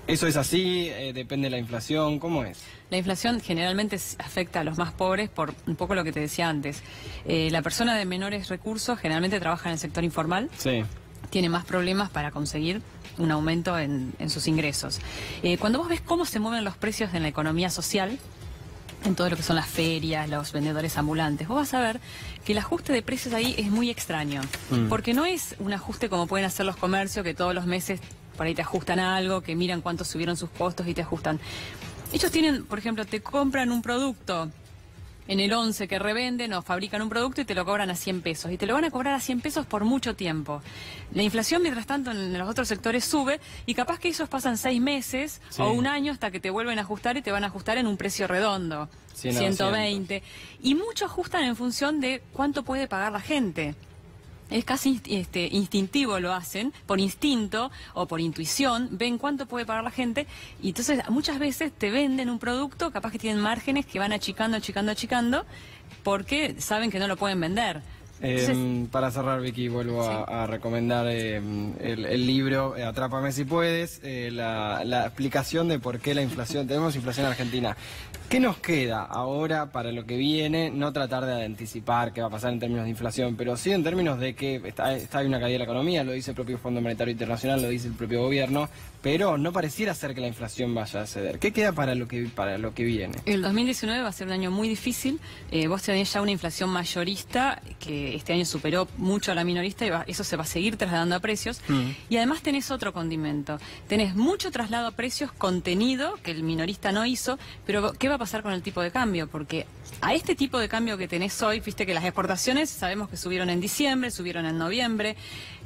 ¿Eso es así? ¿Depende de la inflación? ¿Cómo es? La inflación generalmente afecta a los más pobres por un poco lo que te decía antes. La persona de menores recursos generalmente trabaja en el sector informal. Sí. Tiene más problemas para conseguir un aumento en sus ingresos. Cuando vos ves cómo se mueven los precios en la economía social, en todo lo que son las ferias, los vendedores ambulantes, vos vas a ver que el ajuste de precios ahí es muy extraño. Porque no es un ajuste como pueden hacer los comercios, que todos los meses por ahí te ajustan algo, que miran cuánto subieron sus costos y te ajustan. Ellos tienen, por ejemplo, te compran un producto en el 11 que revenden o fabrican un producto y te lo cobran a 100 pesos. Y te lo van a cobrar a 100 pesos por mucho tiempo. La inflación, mientras tanto, en los otros sectores sube y capaz que esos pasan 6 meses o un año hasta que te vuelven a ajustar y te van a ajustar en un precio redondo, 120. Y mucho ajustan en función de cuánto puede pagar la gente. Es casi instintivo, lo hacen, por instinto o por intuición, ven cuánto puede pagar la gente y entonces muchas veces te venden un producto, capaz que tienen márgenes que van achicando, porque saben que no lo pueden vender. Entonces, para cerrar, Vicky, vuelvo a recomendar el libro Atrápame si puedes, la explicación de por qué tenemos inflación en Argentina. ¿Qué nos queda ahora para lo que viene? No tratar de anticipar qué va a pasar en términos de inflación, pero sí en términos de que está una caída de la economía, lo dice el propio Fondo Monetario Internacional, lo dice el propio gobierno, pero no pareciera ser que la inflación vaya a ceder. ¿Qué queda para lo que viene? El 2019 va a ser un año muy difícil. Vos tenés ya una inflación mayorista que este año superó mucho a la minorista y eso se va a seguir trasladando a precios. Y además tenés otro condimento. Tenés mucho traslado a precios contenido que el minorista no hizo, pero ¿qué va a pasar con el tipo de cambio? Porque a este tipo de cambio que tenés hoy, viste que las exportaciones sabemos que subieron en diciembre, subieron en noviembre,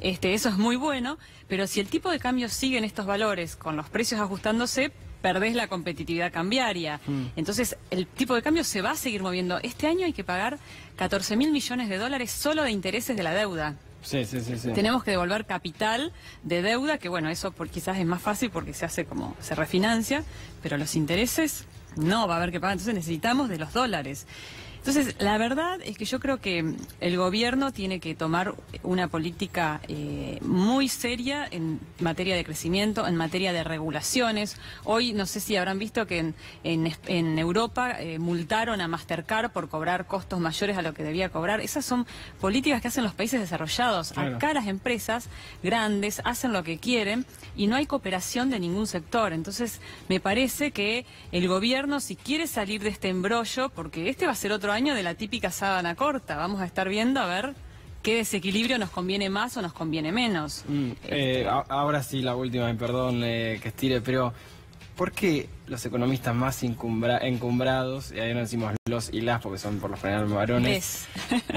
eso es muy bueno, pero si el tipo de cambio sigue en estos valores con los precios ajustándose, perdés la competitividad cambiaria. Entonces, el tipo de cambio se va a seguir moviendo. Este año hay que pagar 14.000 millones de dólares solo de intereses de la deuda. Sí. Tenemos que devolver capital de deuda, que bueno, eso quizás es más fácil porque se hace como, se refinancia, pero los intereses no va a haber que pagar, entonces necesitamos de los dólares. Entonces, la verdad es que yo creo que el gobierno tiene que tomar una política muy seria en materia de crecimiento, en materia de regulaciones. Hoy, no sé si habrán visto que en Europa multaron a Mastercard por cobrar costos mayores a lo que debía cobrar. Esas son políticas que hacen los países desarrollados. Claro. Acá las empresas grandes hacen lo que quieren y no hay cooperación de ningún sector. Entonces, me parece que el gobierno, si quiere salir de este embrollo, porque este va a ser otro año de la típica sábana corta, vamos a estar viendo a ver qué desequilibrio nos conviene más o nos conviene menos. Ahora sí, la última, perdón que estire, pero ¿por qué los economistas más encumbrados, y ahí no decimos los y las porque son por lo general varones,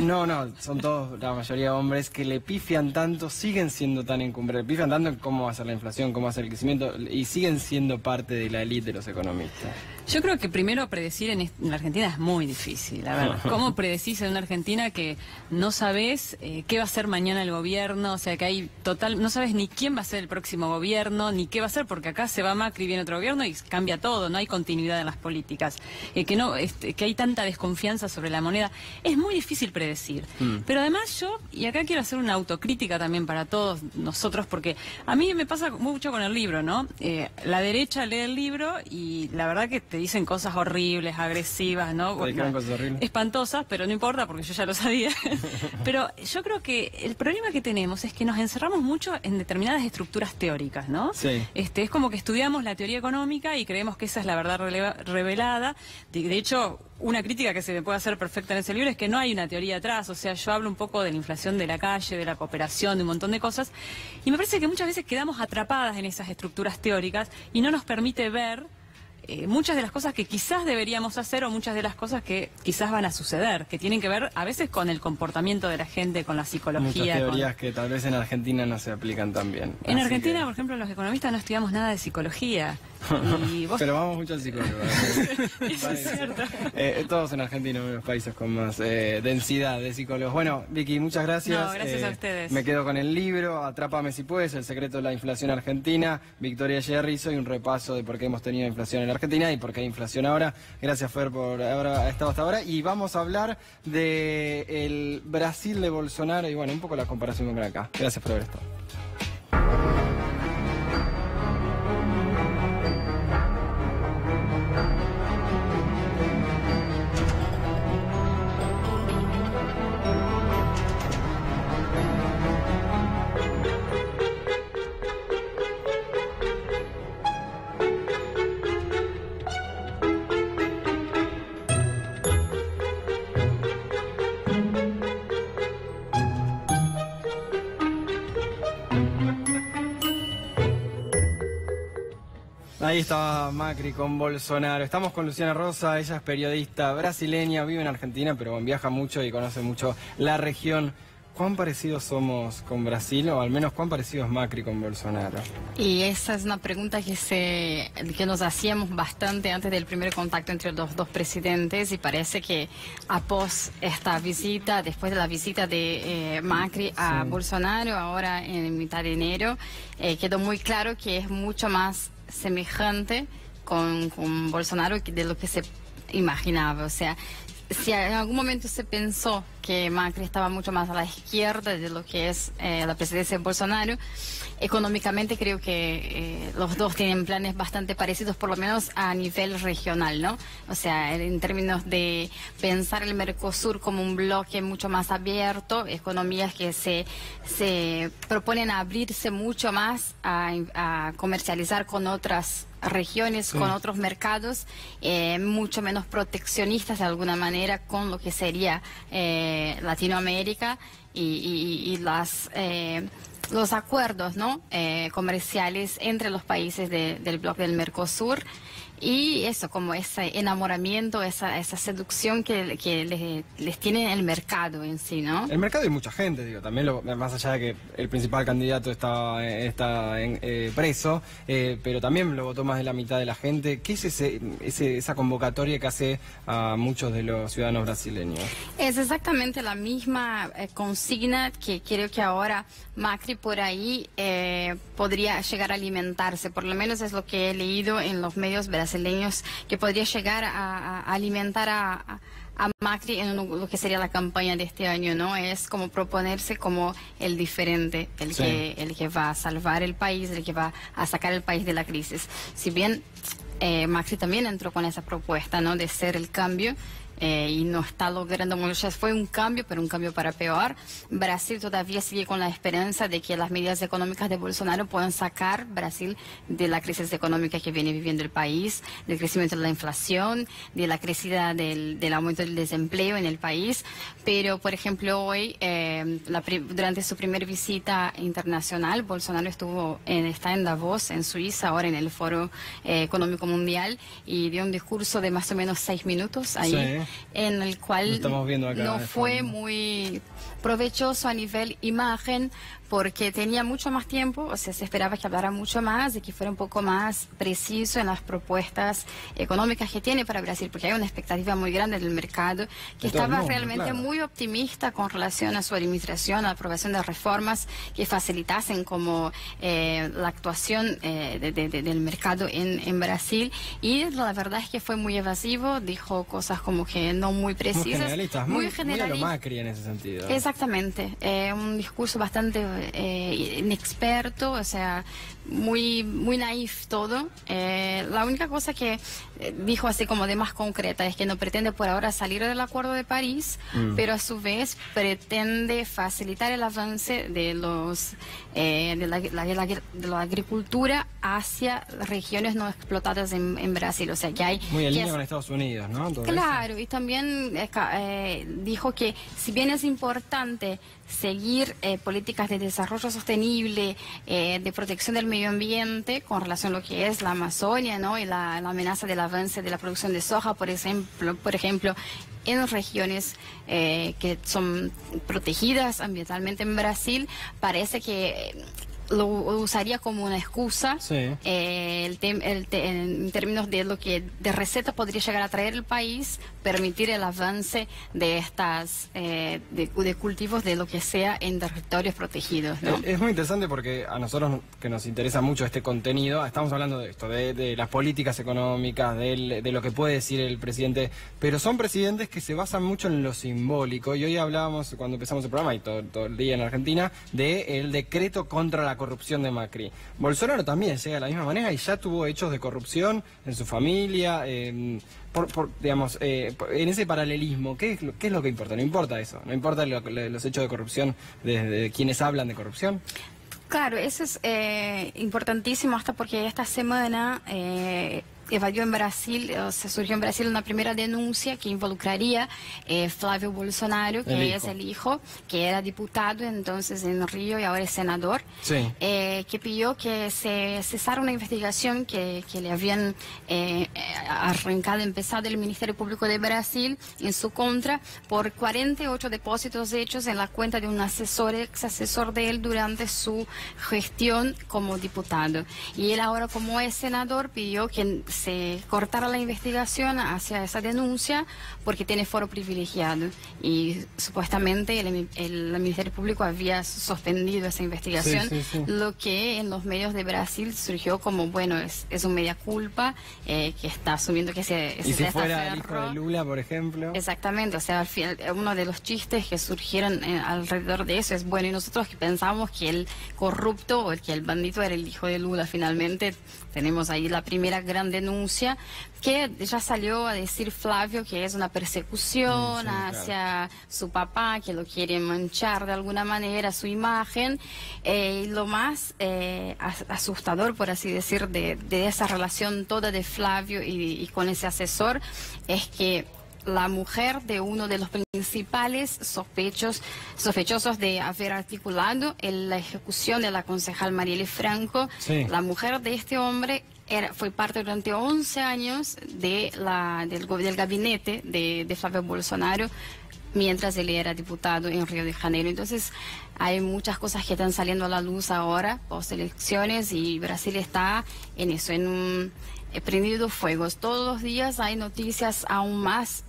no, son todos, la mayoría hombres, que le pifian tanto, siguen siendo tan encumbrados, pifian tanto en cómo va a ser la inflación, cómo va a ser el crecimiento, y siguen siendo parte de la élite de los economistas? Yo creo que primero predecir en la Argentina es muy difícil. A ver, ¿cómo predecís en una Argentina que no sabés qué va a hacer mañana el gobierno? O sea, que no sabés ni quién va a ser el próximo gobierno, ni qué va a ser, porque acá se va Macri, viene otro gobierno y cambia todo, no hay continuidad en las políticas. Que hay tanta desconfianza sobre la moneda. Es muy difícil predecir. Pero además y acá quiero hacer una autocrítica también para todos nosotros, porque a mí me pasa mucho con el libro, ¿no? La derecha lee el libro y la verdad que te dicen cosas horribles, agresivas, ¿no? Cosas horribles. Espantosas, pero no importa porque yo ya lo sabía. Pero yo creo que el problema que tenemos es que nos encerramos mucho en determinadas estructuras teóricas, ¿no? Sí. Es como que estudiamos la teoría económica y creemos que esa es la verdad revelada. De hecho, una crítica que se me puede hacer perfecta en ese libro es que no hay una teoría atrás. O sea, yo hablo un poco de la inflación de la calle, de la cooperación, de un montón de cosas. Y me parece que muchas veces quedamos atrapadas en esas estructuras teóricas y no nos permite ver muchas de las cosas que quizás deberíamos hacer o muchas de las cosas que quizás van a suceder, que tienen que ver a veces con el comportamiento de la gente, con la psicología. Muchas teorías que tal vez en Argentina no se aplican tan bien. En Argentina, por ejemplo, los economistas no estudiamos nada de psicología. Y vos... Pero vamos mucho al psicólogo. Eso es cierto. Todos en Argentina, uno de los países con más densidad de psicólogos. Bueno, Vicky, muchas gracias. No, gracias a ustedes. Me quedo con el libro, Atrápame si puedes, el secreto de la inflación argentina, Victoria Yerrizo, y un repaso de por qué hemos tenido inflación en la Argentina y por qué hay inflación ahora. Gracias, Fer, por haber estado hasta ahora. Y vamos a hablar del Brasil de Bolsonaro y bueno, un poco la comparación con acá. Gracias por haber estado. Ahí estaba Macri con Bolsonaro. Estamos con Luciana Rosa, ella es periodista brasileña, vive en Argentina, pero viaja mucho y conoce mucho la región. ¿Cuán parecidos somos con Brasil, o al menos cuán parecidos Macri con Bolsonaro? Y esa es una pregunta que nos hacíamos bastante antes del primer contacto entre los dos presidentes, y parece que após esta visita, después de la visita de Macri a Bolsonaro, ahora en mitad de enero, quedó muy claro que es mucho más semejante con Bolsonaro de lo que se imaginaba. O sea, si en algún momento se pensó que Macri estaba mucho más a la izquierda de lo que es la presidencia de Bolsonaro, económicamente creo que los dos tienen planes bastante parecidos, por lo menos a nivel regional, ¿no? O sea, en términos de pensar el Mercosur como un bloque mucho más abierto, economías que se proponen a abrirse mucho más a comercializar con otras regiones, con otros mercados, mucho menos proteccionistas de alguna manera con lo que sería Latinoamérica y los acuerdos, ¿no? Comerciales entre los países del bloque del Mercosur. Y eso, como ese enamoramiento, esa seducción que les tiene el mercado en sí, ¿no? El mercado hay mucha gente, digo, también más allá de que el principal candidato está preso, pero también lo votó más de la mitad de la gente. ¿Qué es esa convocatoria que hace a muchos de los ciudadanos brasileños? Es exactamente la misma consigna que creo que ahora Macri por ahí podría llegar a alimentarse, por lo menos es lo que he leído en los medios brasileños, que podría llegar a alimentar a Macri en lo que sería la campaña de este año, ¿no? Es como proponerse como el diferente, el que va a salvar el país, el que va a sacar el país de la crisis. Si bien Macri también entró con esa propuesta, ¿no? De ser el cambio. Y no está logrando mucho. Fue un cambio, pero un cambio para peor. Brasil todavía sigue con la esperanza de que las medidas económicas de Bolsonaro puedan sacar Brasil de la crisis económica que viene viviendo el país, del crecimiento de la inflación, de la crecida del aumento del desempleo en el país. Pero, por ejemplo, hoy, durante su primera visita internacional, Bolsonaro está en Davos, en Suiza, ahora en el Foro Económico Mundial, y dio un discurso de más o menos 6 minutos ahí. Sí. En el cual no fue muy provechoso a nivel imagen, porque tenía mucho más tiempo, o sea, se esperaba que hablara mucho más y que fuera un poco más preciso en las propuestas económicas que tiene para Brasil, porque hay una expectativa muy grande del mercado, que estaba realmente muy optimista con relación a su administración, a la aprobación de reformas que facilitasen como la actuación del mercado en Brasil, y la verdad es que fue muy evasivo, dijo cosas como que no muy precisas, muy generalistas, muy a lo Macri en ese sentido. Exactamente, un discurso bastante inexperto, o sea, muy naif todo. La única cosa que dijo así como de más concreta es que no pretende por ahora salir del Acuerdo de París, pero a su vez pretende facilitar el avance de la agricultura hacia regiones no explotadas en Brasil. O sea, que hay... Muy en línea con Estados Unidos, ¿no? Claro, y también dijo que si bien es importante seguir políticas de desarrollo sostenible, de protección del medio ambiente con relación a lo que es la Amazonia, ¿no? Y la amenaza del avance de la producción de soja, por ejemplo, en regiones que son protegidas ambientalmente en Brasil, parece que lo usaría como una excusa. Sí. En términos de lo que de receta podría llegar a traer el país, permitir el avance de estas de cultivos de lo que sea en territorios protegidos, ¿no? Es muy interesante porque a nosotros que nos interesa mucho este contenido, estamos hablando de esto, de las políticas económicas, de lo que puede decir el presidente, pero son presidentes que se basan mucho en lo simbólico, y hoy hablábamos cuando empezamos el programa y todo el día en Argentina del decreto contra la corrupción de Macri. Bolsonaro también llega de la misma manera y ya tuvo hechos de corrupción en su familia, digamos, en ese paralelismo, ¿qué es lo que importa? No importa eso, no importa los hechos de corrupción de quienes hablan de corrupción. Claro, eso es importantísimo, hasta porque esta semana evadió en Brasil, se surgió en Brasil una primera denuncia que involucraría Flávio Bolsonaro, que es el hijo, que era diputado entonces en Río y ahora es senador, sí. Que pidió que se cesara una investigación que le habían empezado el Ministerio Público de Brasil en su contra por 48 depósitos hechos en la cuenta de un asesor, ex asesor de él durante su gestión como diputado. Y él ahora, como es senador, pidió que se cortara la investigación hacia esa denuncia porque tiene foro privilegiado y supuestamente el Ministerio Público había suspendido esa investigación, lo que en los medios de Brasil surgió como, bueno, es un media culpa que está asumiendo que se ¿Y si fuera el hijo de Lula, por ejemplo? Exactamente, o sea, al final, uno de los chistes que surgieron alrededor de eso es, bueno, y nosotros que pensamos que el corrupto o que el bandito era el hijo de Lula, finalmente tenemos ahí la primera gran denuncia que ya salió a decir Flávio que es una persecución hacia su papá, que lo quiere manchar de alguna manera su imagen. Y lo más asustador, por así decir, de esa relación toda de Flávio y con ese asesor es que la mujer de uno de los principales sospechosos de haber articulado la ejecución de la concejal Marielle Franco, la mujer de este hombre fue parte durante 11 años del gabinete de Flávio Bolsonaro, mientras él era diputado en Río de Janeiro. Entonces, hay muchas cosas que están saliendo a la luz ahora, post elecciones, y Brasil está en eso, en un prendido fuegos. Todos los días hay noticias aún más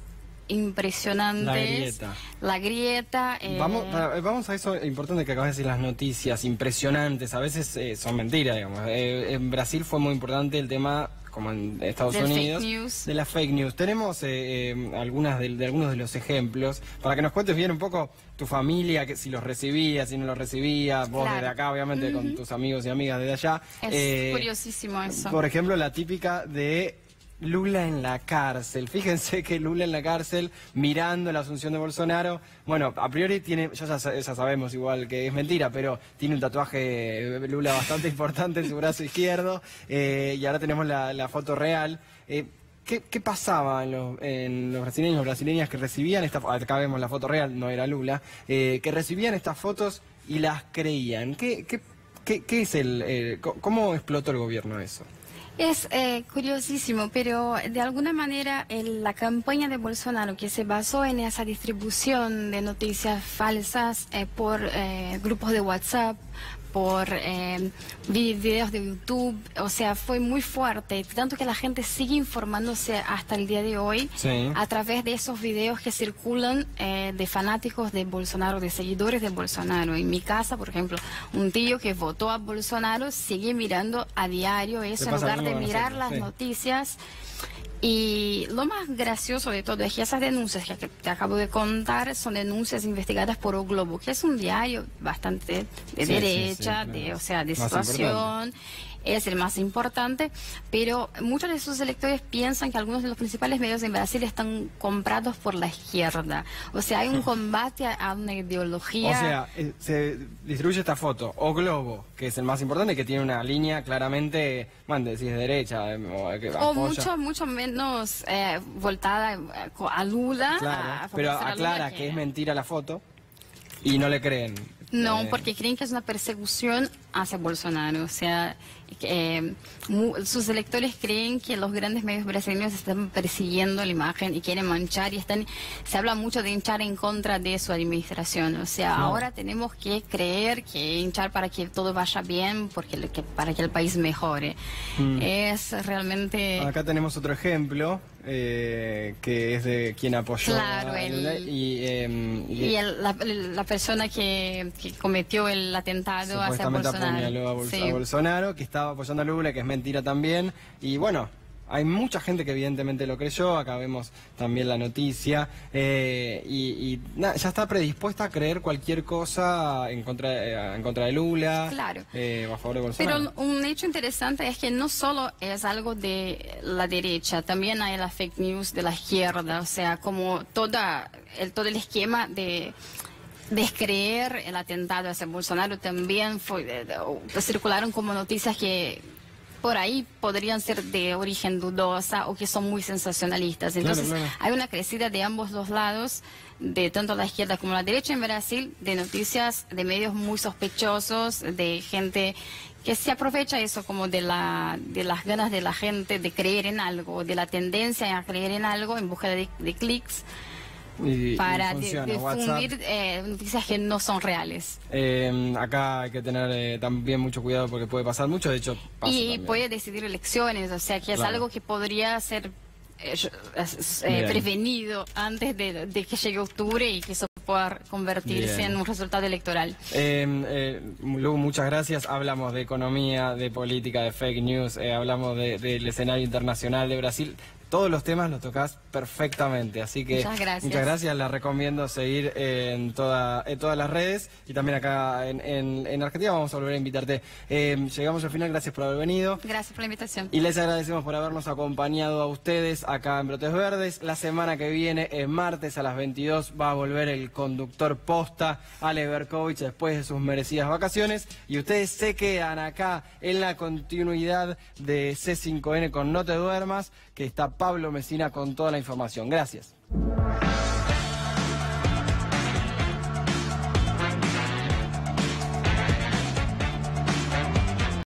impresionantes. La grieta. Vamos a eso importante que acabas de decir, las noticias impresionantes. A veces son mentiras, digamos. En Brasil fue muy importante el tema, como en Estados Unidos, de las fake news. Tenemos algunos de los ejemplos, para que nos cuentes bien un poco tu familia, que si los recibía, si no los recibía, vos desde acá, obviamente, con tus amigos y amigas desde allá. Es curiosísimo eso. Por ejemplo, la típica de Lula en la cárcel. Fíjense que Lula en la cárcel mirando la asunción de Bolsonaro. Bueno, a priori tiene, ya sabemos igual que es mentira, pero tiene un tatuaje Lula bastante importante en su brazo izquierdo, y ahora tenemos la foto real. ¿Qué pasaba en los brasileñas que recibían acá vemos la foto real, no era Lula, que recibían estas fotos y las creían? ¿Qué es cómo explotó el gobierno eso? Es curiosísimo, pero de alguna manera la campaña de Bolsonaro, que se basó en esa distribución de noticias falsas por grupos de WhatsApp, por videos de YouTube, o sea, fue muy fuerte, tanto que la gente sigue informándose hasta el día de hoy a través de esos videos que circulan de fanáticos de Bolsonaro, de seguidores de Bolsonaro. En mi casa, por ejemplo, un tío que votó a Bolsonaro sigue mirando a diario eso en lugar de mirar las noticias. Y lo más gracioso de todo es que esas denuncias que te acabo de contar son denuncias investigadas por O Globo, que es un diario bastante de derecha, o sea, de situación. Es el más importante, pero muchos de sus electores piensan que algunos de los principales medios en Brasil están comprados por la izquierda. O sea, hay un combate a una ideología. O sea, se distribuye esta foto, O Globo, que es el más importante, que tiene una línea claramente, si es derecha, o mucho menos voltada a Lula. Claro, pero aclara que es mentira la foto y no le creen. No, porque creen que es una persecución hacia Bolsonaro. O sea, sus electores creen que los grandes medios brasileños están persiguiendo la imagen y quieren manchar y se habla mucho de hinchar en contra de su administración. O sea, ahora tenemos que creer que hinchar para que todo vaya bien, para que el país mejore. Es realmente... Acá tenemos otro ejemplo, que es de quien apoyó claro, a Lula la persona que cometió el atentado hacia Bolsonaro. A Bolsonaro, que estaba apoyando a Lula, que es mentira también. Y bueno, hay mucha gente que evidentemente lo creyó. Acá vemos también la noticia. Ya está predispuesta a creer cualquier cosa en contra de Lula. Claro. O a favor de Bolsonaro. Pero un hecho interesante es que no solo es algo de la derecha, también hay la fake news de la izquierda. O sea, como todo el esquema de descreer el atentado hacia Bolsonaro también circularon como noticias que por ahí podrían ser de origen dudosa o que son muy sensacionalistas. Entonces hay una crecida de ambos los lados, de tanto la izquierda como la derecha en Brasil, de noticias de medios muy sospechosos, de gente que se aprovecha eso como de las ganas de la gente de creer en algo, de la tendencia a creer en algo en busca de clics. Para difundir noticias que no son reales. Acá hay que tener también mucho cuidado porque puede pasar mucho, de hecho pasa y también. Puede decidir elecciones, o sea que es algo que podría ser prevenido antes de que llegue octubre y que eso pueda convertirse en un resultado electoral. Lu, muchas gracias. Hablamos de economía, de política, de fake news, hablamos del escenario internacional de Brasil. Todos los temas los tocás perfectamente, así que muchas gracias. La recomiendo seguir en todas las redes y también acá en Argentina vamos a volver a invitarte. Llegamos al final, gracias por haber venido. Gracias por la invitación. Y les agradecemos por habernos acompañado a ustedes acá en Brotes Verdes. La semana que viene, el martes a las 22, va a volver el conductor posta, Ale Berkovich, después de sus merecidas vacaciones. Y ustedes se quedan acá en la continuidad de C5N con No Te Duermas, que está Pablo Mesina con toda la información. Gracias.